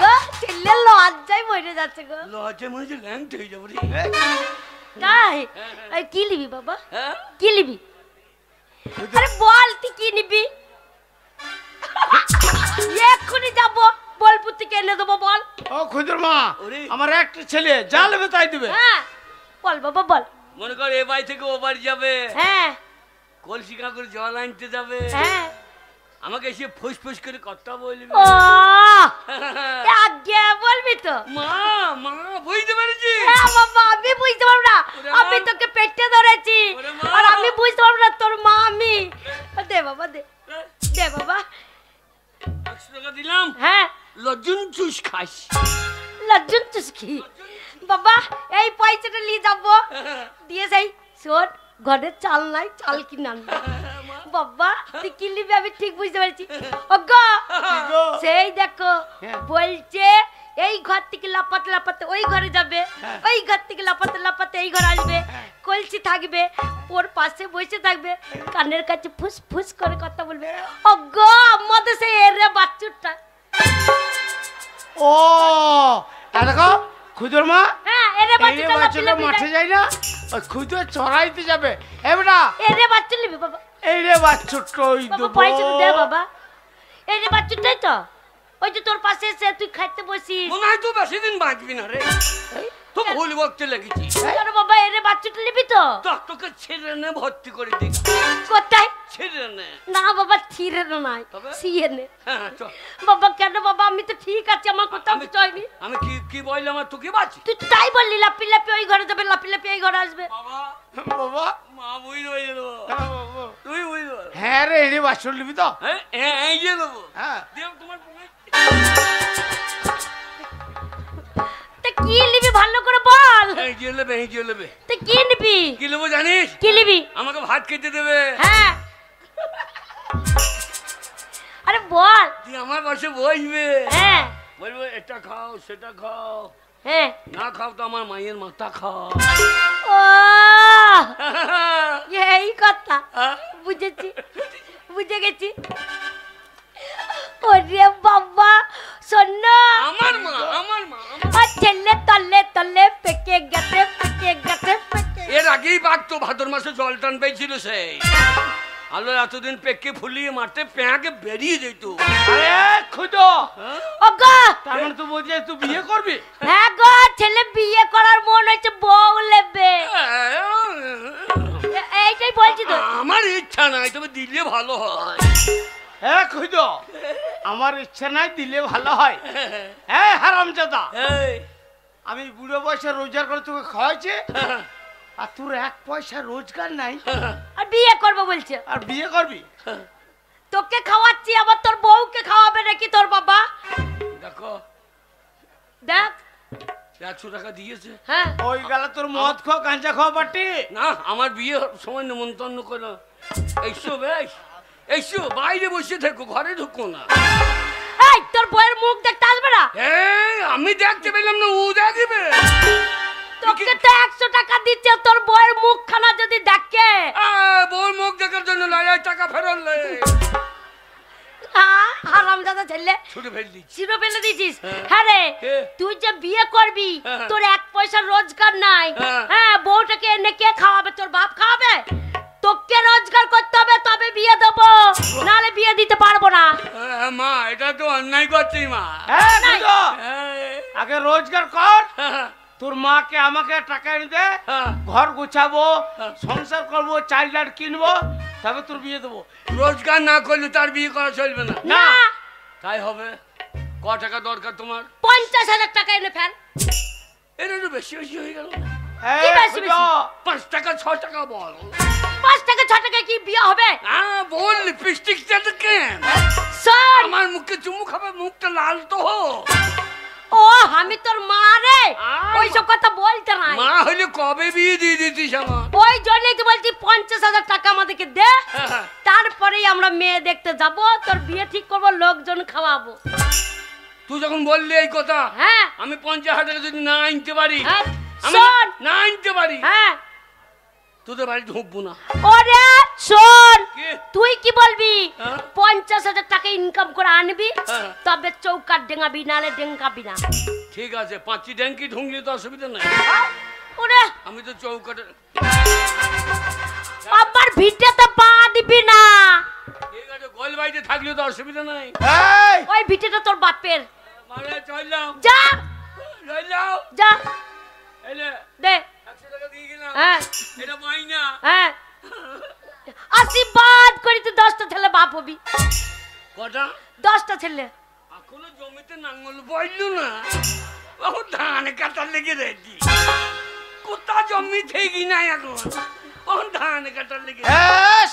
গো ছেলে লজ্জায় মরে যাচ্ছে গো। লজ্জা মনে ল্যাংট হয়ে যাবো রে। তাই এই কি লিবি বাবা, হ্যাঁ কি লিবি? আরে বল তুই কি নিবি? এক্ষুনি যাবো বোলপুর থেকে এনে দেবো বল। ও খুদর মা ওরে। আমার একটা ছেলে যা নেবে তাই দিবে। হ্যাঁ বল বাবা বল। মনে কর এ বাড়ি থেকে ও বাড়ি যাবে, হ্যাঁ কলসি কাকুর জল আনতে যাবে, হ্যাঁ আমাকে এসে ফুস ফুস করে কথা বলবে। ও আগে বলবি তো। মা মা বুঝতে পেরেছি। হ্যাঁ বাবা আমি বুঝতে পারবো না, ওরে আমি মা। তোকে পেটে ধরেছি ওরে মা। আর আমি বুঝতে পারবো না তোর মা আমি। দে বাবা দে, দে বাবা। 100 টাকা দিলাম, হ্যাঁ লজ্জুন চুষ খাস। লজ্জন চুস্কি বাবা, এই পয়সাটা নিয়ে যাবো, দিয়ে যাই শোন ঘরে চাল নাই, চাল কিনে আনবো। বাবা তুই কি নিবি আমি ঠিক বুঝতে পারছি। ওগো গো? সেই দেখো হ্যাঁ। বলছে এই ঘর থেকে লাপাতে লাপাতে ওই ঘরে যাবে, ওই ঘর থেকে লাপাতে লাপাতে এই ঘর আসবে, কলসি থাকবে ওর পাশে বসে থাকবে, কানের কাছে ফুস ফুস করে কথা বলবে। ওগো আমাদের সেই এরে বাচ্চুটা। ও দেখো খুদর মা হ্যাঁ এরে এই বাচ্চুটা বাচ্চাটা মাঠে যায় না, ওই খুদে চড়াইতে যাবে। এ বেটা এরে বাচ্চা নিবি বাবা। এই রে বাচ্চাটা ওই বাবা দেবো। পয়সা দে বাবা। এই রে বাচ্চাটাই তো ওই যে তোর পাশে এসে তুই খাইতে বসিস। মনে হয় তুই বেশি দিন বাঁচবি না রে, তো ভুল বকতে লেগেছি। তোর বাবা এরে বাচ্চাটা নিবি তো? তোকে ছেড়ে নে ভর্তি করে দিই। কোথায়? ছেড়ে নে। না বাবা ছিঁড়ে নাই, তবে? সিয়ে নে। হ্যাঁ চল। বাবা কেন বাবা, আমি তো ঠিক আছে, আমার কোথাও কিছু হয়নি। আমি কি কি বললাম আর তোকে বাঁচি? তুই তো তাই বললি লাপি লাপি ওই ঘরে যাবে, লাপি লাপি এই ঘরে আসবে। বাবা বাবা মা বুঝতে পেরে দেবো, হ্যাঁ, বাবা। তুই বুঝতে পার। হ্যাঁ রে এই রে বাচ্চা নিবি তো? হ্যাঁ হ্যাঁ এই যে দেবো। হ্যাঁ দেব তোমার পকেট। তা কি নিবি ভালো করে বল। এই যে নেবে, এই যে নেবে। তা কি নিবি? কি নেবো জানিস? কি নিবি? আমাকে ভাত খেতে দেবে। হ্যাঁ আরে বল। তুই আমার পাশে বসবে, হ্যাঁ বলবো এটা খাও সেটা খাও, হ্যাঁ না খাও তো আমার মায়ের মাথা খাও। ও এই কথা বুঝেছি, বুঝে গেছি। ওরে বাবা শোন না, আমার মা আমার মা আর ছেলে তলে তলে পেকে গেছে, পেকে গেছে, পেকে। এর আগেই বাঘতো ভাদর মাসে জল টান পেয়েছিল সেই। আলো এতদিন পেকে ফুলিয়ে মারতে প্যাঁকে বেরিয়ে যেত। আরে খুদ ওগো তার মানে তুই বলছিস তুই বিয়ে করবি? হ্যাঁ গো, ছেলে বিয়ে করার মন হয়েছে, বউ নেবে, এইটাই বলছি তো। আমার ইচ্ছা নাই, তবে দিলে ভালো হয়। হ্যাঁ খুদ আমার ইচ্ছা নাই, দিলে ভালো হয়। হ্যাঁ হারামজাদা, এই, আমি বুড়ো বয়সে রোজগার করে তোকে খাওয়াইছি আর তোর 1 পয়সা রোজগার নাই আর বিয়ে করবো বলছে, আর বিয়ে করবি? তোকে খাওয়াচ্ছি আবার তোর বউকে খাওয়াবে নাকি তোর বাবা? দেখো দেখ 100 টাকা দিয়েছে। হ্যাঁ ওই গেলে তোর মদ খাওয়া গাঁজা খাওয়া পার্টি। না আমার বিয়ে সময় নিমন্ত্রণ করো। এইসো বেশ, এইসো বাইরে বসে থাকো, ঘরে ঢুকো না। এই তোর বইয়ের মুখ দেখতে আসবে না? এই আমি দেখতে পেলাম না, ও দেখবে। তোকে তো 100 টাকা দিচ্ছে, তোর বইয়ের মুখখানা যদি দেখে। বউর মুখ দেখার জন্য লড়াই টাকা ফেরত লে। হারামজাদা ছেলে, ছুটে ফেল দিচ্ছি। চিরো ফেলে দিছিস। হ্যাঁ রে, কে? তুই যে বিয়ে করবি, হ্যাঁ। তোর 1 পয়সা রোজগার নাই। হ্যাঁ। হ্যাঁ, বউটাকে এনে কে খাওয়াবে? তোর বাপ খাওয়াবে? তোকে রোজগার করতে হবে, তবে বিয়ে দেবো, নাহলে বিয়ে দিতে পারবো না। মা এটা তো অন্যায় করছিস মা। হ্যাঁ নাই। বুঝো, এই, আগে রোজগার কর, হ্যাঁ, তোর মাকে আমাকে টাকা এনে দে, হ্যাঁ। ঘর গুছাবো, হ্যাঁ। সংসার করবো, চাল ডাল কিনবো, তবে তোর বিয়ে দেবো। রোজগার না করলে তার বিয়ে করা চলবে না। না, তাই হবে। ক টাকা দরকার তোমার? 50,000 টাকা এনে ফেল। এটা একটু বেশি বেশি হয়ে গেল। এই কি বেশি বুঝো, 5 টাকা 6 টাকা বল। 5 টাকা 6 টাকা কি বিয়ে হবে? বল লিপস্টিক কেন? শোন, আমার মুখে চুমু খাবে, মুখটা লাল তো হো। ও আমি তোর মা রে, ওইসব কথা বলতে নাই। মা হইলে কবে বিয়ে দিয়ে দিতিস আমার। ওই জন্যই তো বলছি 50,000 টাকা আমাদেরকে দে, হ্যাঁ। তারপরেই আমরা মেয়ে দেখতে যাব, তোর বিয়ে ঠিক করবো, লোকজন খাওয়াবো। তুই যখন বললি এই কথা, হ্যাঁ আমি 50,000 টাকা যদি না আনতে পারি, হ্যাঁ, আমি শোন। না আনতে পারি, হ্যাঁ তোদের বাড়ি ঢুকবো না। ওরে শোন, কি? তুই কি বলবি? হ্যাঁ। 50,000 টাকা ইনকাম করে আনবি, হ্যাঁ। তবে চৌকাট ডেঙ্গাবি, নালে ডেঙ্গাবি না। ঠিক আছে, 5 ড্যাঙ্কি ঢুকলে তো অসুবিধা নাই। ওরে আমি তো চৌকাটে। আমার ভিটেতে পা দিবি না। ঠিক আছে, গোল বাড়িতে থাকলে তো অসুবিধা নাই। এই ওই ভিটেটা তোর বাপের। মানে চললাম, যা চললাম। যা এলে দে। 100 টাকা দিয়ে গেলাম। হ্যাঁ এটা মাইনা। হ্যাঁ, আশীর্বাদ করি তুই 10টা ছেলে বাপ হবি। কটা? 10টা ছেলে। এখনো জমিতে নাঙ্গল বইলো না, ও ধান কাটার লেগে রেডি। কোথা জমি থেকে নাই এখন, ও ধান কাটার লেগে।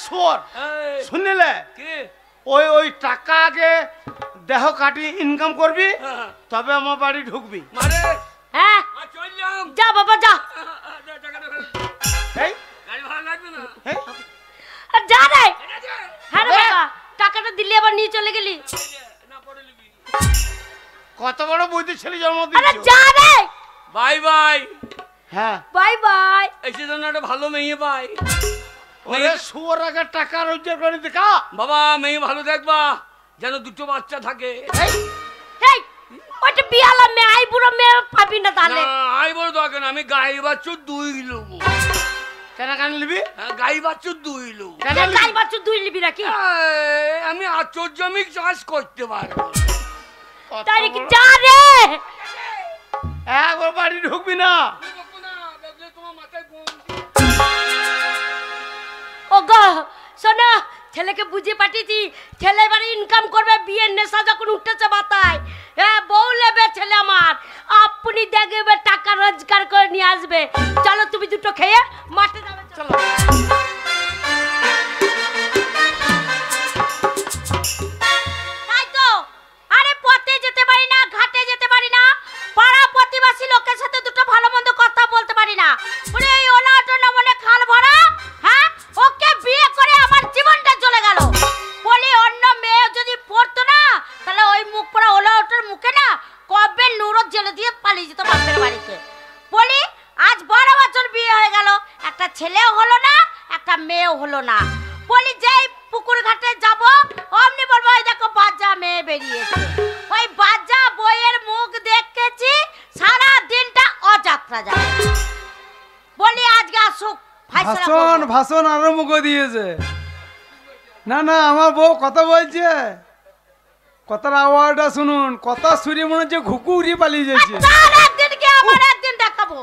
শোন, এই, শুনলে কে? ওই টাকা আগে দেহ কাটি ইনকাম করবি, হ্যাঁ, তবে আমার বাড়ি ঢুকবি। মারে হ্যাঁ চললাম। যা বাবা যা। টাকাটা ফেরত। এই গাড়ি ভাড়া লাগবে না। এই, আর যা রে। ঠিক আছে? হ্যাঁ রে বাবা, টাকাটা দিলি আবার নিয়ে চলে গেলি। না পড়ে নিবি। কত বড় বৈদ্য ছেলে জন্ম আরে দিয়েছো। যা রে। Bye bye. হ্যাঁ, বাই বাই। এসে জন্য একটা ভালো মেয়ে পাই। ওরে শুয়োর আগে টাকা রোজগার করে দেখা। বাবা মেয়ে ভালো দেখবা, যেন 2টো বাচ্চা থাকে। এই, এই ওইটা বিয়ালা মেয়ে, আই বুড়ো মেয়ে পাবি না তাহলে। না আই বড় দরকার না, আমি গাই বাচ্চু 2 লোবো। কেন কেন নিবি? গাই বাচ্চু 2 লোবো। কেন গাই নিবি? বাচ্চা দুই নিবি নাকি? আমি আচর জমি চাষ করতে পারবো। কত তাই কি? বড়- যা রে। একবার বাড়ি ঢুকবি না। ওগো শোনো, ছেলেকে বুঝিয়ে পাঠিয়েছি, ছেলে এবারে ইনকাম করবে, বিয়ের নেশা যখন উঠেছে মাথায়, হ্যাঁ বউ নেবে ছেলে আমার, আপনি দেখবে টাকা রোজগার করে নিয়ে আসবে। চলো তুমি দুটো খেয়ে মাঠে যাবে, চলো। তাই তো, আরে পথে যেতে পারি না, ঘাটে যেতে পারি না, পাড়া প্রতিবেশী লোকের সাথে দুটো ভালো মন্দ কথা বলতে পারি না। ওরে এই ওলা টোলা মনে খাল ভরা, হ্যাঁ ওকে বিয়ে করে আমার জীবনটা চলে গেল। বলি অন্য মেয়ে যদি পড়তো না, তাহলে ওই মুখ পড়া ওলা ওটার মুখে না কবে নুরত জেলে দিয়ে পালিয়ে যেত বাপের বাড়িতে। বলি আজ 12 বছর বিয়ে হয়ে গেল, একটা ছেলেও হলো না, একটা মেয়েও হলো না। বলি যেই পুকুর ঘাটে যাব, অমনি বলবো ওই দেখো বাচ্চা মেয়ে বেরিয়েছে। ওই বাচ্চা বইয়ের মুখ দেখেছি, সারা দিনটা অযাত্রা যায়। বলি আজকে আসুক, ফাইসলা ভাষণ করবো। ভাষণ আরম্ভ করে দিয়েছে। না না, আমার বউ কথা বলছে, কথার আওয়াজটা শুনুন, কথা শুনে মনে হচ্ছে ঘুকুরি পালিয়ে যাচ্ছে। তার একদিন কি আমার একদিন দেখাবো।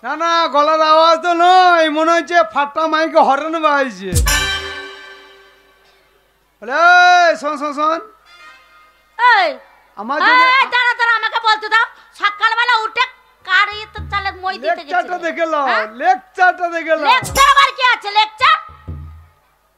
না না, গলার আওয়াজ তো নয়, মনে হচ্ছে ফাটা মাইকে হরেন বাজছে। বলে এই, শোন শোন শোন, এই আমার এই, দাঁড়া দাঁড়া, আমাকে বলতে দাও। সকালবেলা উঠে কারিয়ে তো চালে মই দিতে লেকচারটা গেছি। দেখে লো, হ্যাঁ? লেকচারটা দেখে লো। লেকচার আবার কি আছে লেকচার?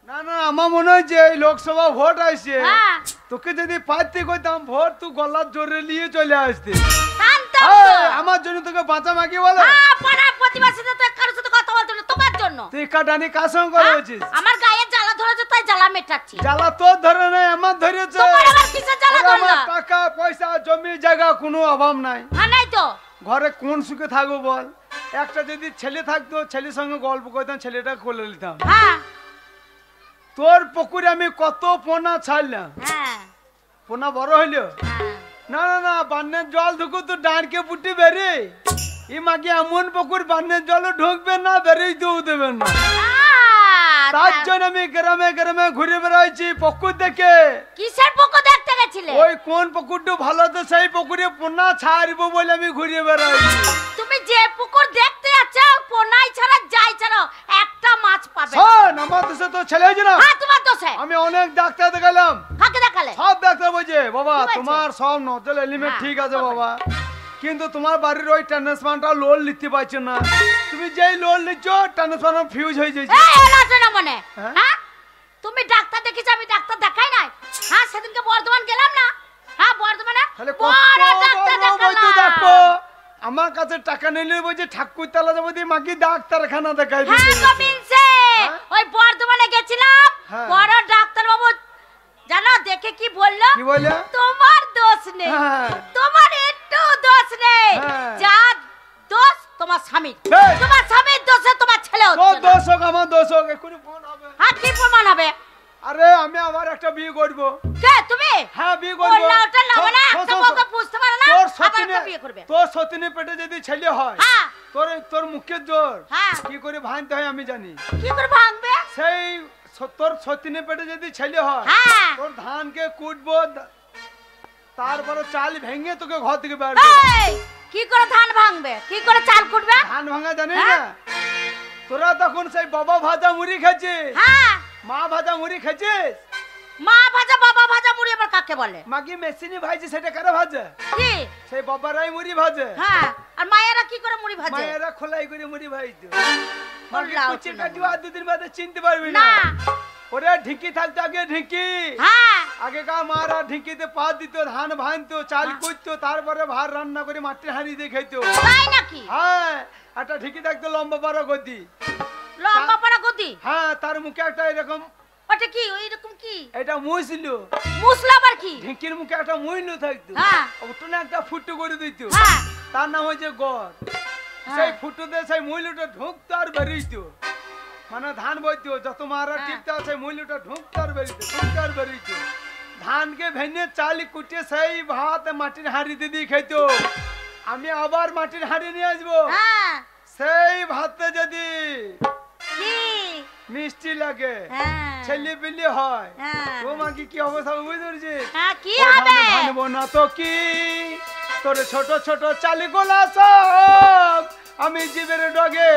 না না, আমার মনে হচ্ছে এই লোকসভা ভোট আসছে, হ্যাঁ তোকে যদি পাইতে কইতাম ভোট, তুই গলার জোরে নিয়ে চলে আসতে। শান্ত তো। আমার জন্য তোকে বাঁচা মাগি বলে? হ্যাঁ, পাড়া প্রতিবেশীদের তো কারোর সাথে কথা বলতে না, তোমার জন্য। তুই কাটানি কার সঙ্গে করে হয়েছিস? আমার গায়ে জ্বালা ধরেছে তাই জ্বালা মেটাচ্ছি। জ্বালা তোর ধরে নাই, আমার ধরেছে। তোমার আবার কিসের জ্বালা ওরে আমার ধরলো? টাকা পয়সা জমি জায়গা কোনো অভাব নাই। হ্যাঁ, নাই তো। ঘরে কোন সুখে থাকবো বল? একটা যদি ছেলে থাকতো, ছেলের সঙ্গে গল্প করতাম, ছেলেটা কোলে নিতাম। হ্যাঁ তোর পুকুরে আমি কত পোনা ছাড়লাম, হ্যাঁ পোনা বড় হইলো হ্যাঁ। না না না, বান্নের জল ঢুকু তো ডাঁড়কে পুটি বেরে। এই মাকে এমন পুকুর বান্নের জল ঢুকবে না, বেরিয়ে দেও দেবেন না। তার জন্য আমি গ্রামে গ্রামে ঘুরে বেড়াইছি পুকুর দেখে। কিসের পুকুর দেখতে গেছিলে? ওই কোন পুকুরটা ভালো তো সেই পুকুরে পোনা ছাড়বো বলে আমি ঘুরে বেড়াইছি। তুমি যে পুকুর দেখতে যাচ্ছ, পোনাই ছাড়া যাই ছাড়া একটা মাছ পাবে না। শোন, আমার দেশে তো ছেলে হয়েছে না। হ্যাঁ, তোমার দোষে। আমি অনেক ডাক্তার দেখালাম, কাকে দেখালে? সব ডাক্তার বলছে বাবা কি বলছে? তোমার সব নজল এলিমেন্ট হ্যাঁ, ঠিক আছে বলবে। বাবা, কিন্তু তোমার বাড়ির ওই ট্রান্সফারটা লোন নিতে পারছো না। তুমি যেই লোন নিচ্ছ ট্রান্সফার ফিউজ হয়ে যাচ্ছে। এই এলাটা না মনে। হ্যাঁ? হ্যাঁ, তুমি ডাক্তার দেখেছ, আমি ডাক্তার দেখাই নাই। হ্যাঁ, সেদিনকে বর্ধমান গেলাম না। হ্যাঁ, বর্ধমানে তাহলে বড় ডাক্তার দেখালাম। দেখো আমার কাছে টাকা নিলে বলছে ঠাকুর তালা যাবো দিয়ে মাকে ডাক্তারখানা দেখাই হ্যাঁ দিতে। গো মিনসে, ওই বর্ধমানে গেছিলাম। হ্যাঁ। বড় ডাক্তার বাবু জানো দেখে কি বললো? কি বলে? তোমার দোষ নেই, হ্যাঁ। তোমার একটু দোষ নেই। হ্যাঁ। যা দোষ তোমার স্বামীর, বেশ। তোমার স্বামীর দোষে তোমার ছেলে তোর হচ্ছে না। দোষ হোক আমার দোষ হোক, এক্ষুনি ফোন হবে। হ্যাঁ, কি প্রমাণ হবে? আরে আমি আবার একটা বিয়ে করবো। কে তুমি? হ্যাঁ বিয়ে করবো। ওলা ওটা না মানে একটা বউকে বুঝতে পারে না, তোর আবার সতীনে, একটা বিয়ে করবে। তোর সতীনে পেটে যদি ছেলে হয়, হ্যাঁ। তোর মুখের জোর হ্যাঁ। কি করে ভাঙতে হয় আমি জানি। কি করে ভাঙবে? সেই তোর সতীনে পেটে যদি ছেলে হয়, হ্যাঁ। তোর ধানকে কুটবো, তারপরে চাল ভেঙে তোকে ঘর থেকে বের করবো। এই, কি করে ধান ভাঙবে? কি করে চাল কুটবে? ধান ভাঙা জানিস হ্যাঁ। না? তোরা তখন সেই বাবা ভাজা মুড়ি খেয়েছিস, হ্যাঁ, মা ভাজা মুড়ি খেয়েছিস। মা ভাজা বাবা ভাজা মুড়ি আবার কাকে বলে? মাগি মেশিনে ভাজছে, সেটা কারা ভাজে? কি? সেই বাবারাই মুড়ি ভাজে। হ্যাঁ, আর মায়েরা কি করে মুড়ি ভাজে? মায়েরা খোলাই করে মুড়ি ভাজতো। মাগি খোলা কুচি হতো না। কাটিও আর দুদিন বাদে চিনতে পারবি না। না। ওরে ঢিকি থাকতো আগে, ঢিকি হ্যাঁ, আগেকার মারা ঢিকিতে পা দিত, ধান ভাঙতো, চাল কুটতো, তারপরে ভাত রান্না করে মাটির হাঁড়ি দিয়ে খেতো। তাই নাকি? হ্যাঁ, একটা ঢিকি থাকতো লম্বা বড় গদি। লম্বা পাড়া গদি? হ্যাঁ, তার মুখে একটা এরকম, ওটা কি ওই রকম কি? এটা মুইছিল। মুসলা আবার কি? ঢিকির মুখে একটা মুইলু থাকতো, হ্যাঁ। ওটনে একটা ফুটো করে দিত। হ্যাঁ। তার নাম হচ্ছে গড়। হ্যাঁ। সেই ফুটোতে সেই মুইলুটা ঢুকতো আর বেরিয়েতো, মানে ধান বইতো, যত মারা হ্যাঁ। টিপতে সেই মুইলুটা ঢুকতো আর বেরিয়েতো, ঢুকতো আর বেরিয়েতো। ধানকে ভেঙে চাল কুটে সেই ভাত মাটির হাঁড়িতে দিয়ে খেতো। আমি আবার মাটির হাঁড়ি নিয়ে আসবো, হ্যাঁ। সেই ভাতে যদি কি? মিষ্টি লাগে, হ্যাঁ। ছেলে পিলে হয়, হ্যাঁ। তোমাকে কি অবস্থা হবে বুঝতে পারছিস? হ্যাঁ, কি ও হবে? ধান ভাঙবো না তো কি, তোর ছোট ছোট চালি গোলা সব আমি জীবের ডগে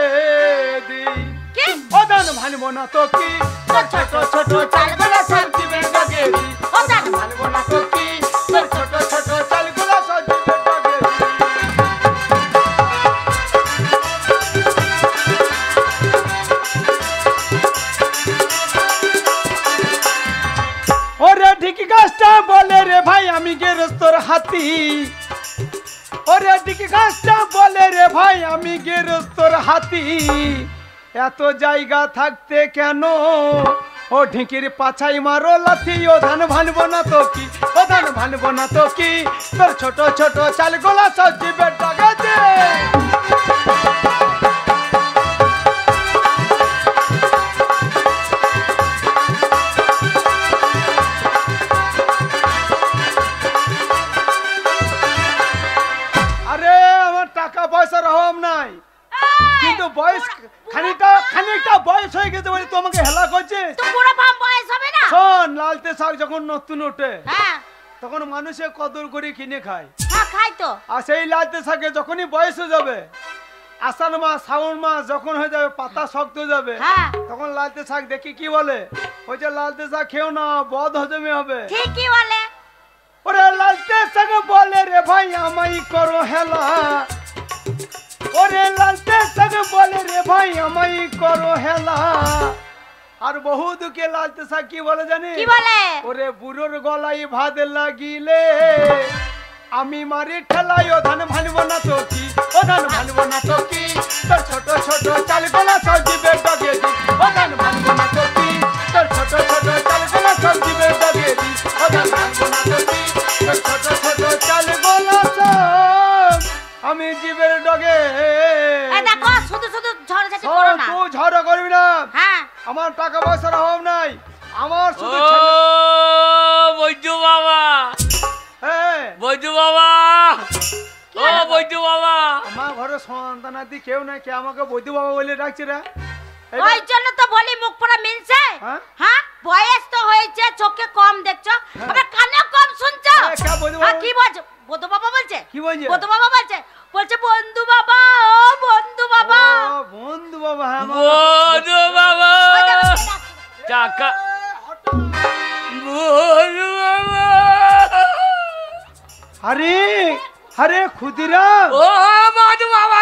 দিই। কি? ও ধান ভাঙবো না তো কি, তোর ছোট ছোট চালি গোলা সব জীবের ডগে দিই। ও ধান ভাঙবো না তো কি, তোর ছোট ছোট চালি গোলা সব জীবের ডগে দিই। ওরে ঢিকি গাছটা বলে রে ভাই আমি গেরস্তর হাতি। ওরে ঢিকি গাছটা বলে রে ভাই আমি গেরস্তর হাতি। এত জায়গা থাকতে কেন ও ঢিকির পাছাই মারো লাথি। ও ধান ভানবো না তো কি, ও ধান ভানবো না তো কি, তোর ছোট ছোট চাল গোলা সব জীবের টাকাতে। আরে আমার টাকা পয়সার অভাব নাই, কিন্তু বয়স খানিকটা বয়স হয়ে গেছে বলে তোমাকে হেলা করছে। তো পুরো বাম বয়স হবে না? শোন, লালতে শাক যখন নতুন ওঠে হ্যাঁ। তখন মানুষে কদর করে কিনে খায়। হ্যাঁ, খাই তো। আর সেই লালতে শাকে যখনই বয়স হয়ে যাবে, আষাঢ় মাস শ্রাবণ মাস যখন হয়ে যাবে, পাতা শক্ত হয়ে যাবে, হ্যাঁ। তখন লালতে শাক দেখি কি বলে, ওই যে লালতে শাক খেও না, বদ হজমে হবে। ঠিকই বলে। ওরে লালতে শাক বলে রে ভাই আমাই করো হেলা। ওরে লালতে শাক বলে রে ভাই আমাই করো হেলা। আর বহু দুঃখে লালতে শাক কি বলে জানি? কি বলে? ওরে বুড়োর গলায় ভাত লাগিলে আমি মারি ঠেলাই ও ধান ভানব না তো কি, ও ধান ভানব না তো কি, তোর ছোট ছোট চাল গোলা সবজিবে ডগে দি, ও ধান ভানব না তো কি, তোর ছোট ছোট চাল গোলা সবজিবে ডগে দি, ও ধান ভানব না তো কি, তোর ছোট ছোট চাল গোলা সব আমি জীবের ডগে। এই দেখো শুধু শুধু ঝড়ঝাটি করো না। তুই ঝড় করবি না, হ্যাঁ আমার টাকা পয়সার অভাব নাই, আমার ও শুধু ছেলে। বৈদ্য বাবা, হ্যাঁ, বৈদ্য বাবা, ও বৈদ্য বাবা, আমার ঘরে সন্তানাদি কেউ নাই, কে আমাকে বৈদ্য বাবা বলে ডাকছে রে? এই ওই জন্য তো বলি মুখ পড়া মিলছে। হ্যাঁ? হ্যাঁ বয়স তো হয়েছে, চোখে কম দেখছো, আবার কানে কম শুনছো। হ্যাঁ, কে বৈদ্য হ্যাঁ বাবা? কি বলছো? বধু বাবা বলছে। কি বলছে? বধু বাবা বলছে, বলছে বন্ধু বাবা, ও বন্ধু বাবা। ও, বন্ধু বাবা, হ্যাঁ, আমার- বৈদ্য বাবা, ওই দেখো, টাকা, বৈদ্য বাবা, আরে আরে ক্ষুদিরাম, ও বৈদ্য বাবা,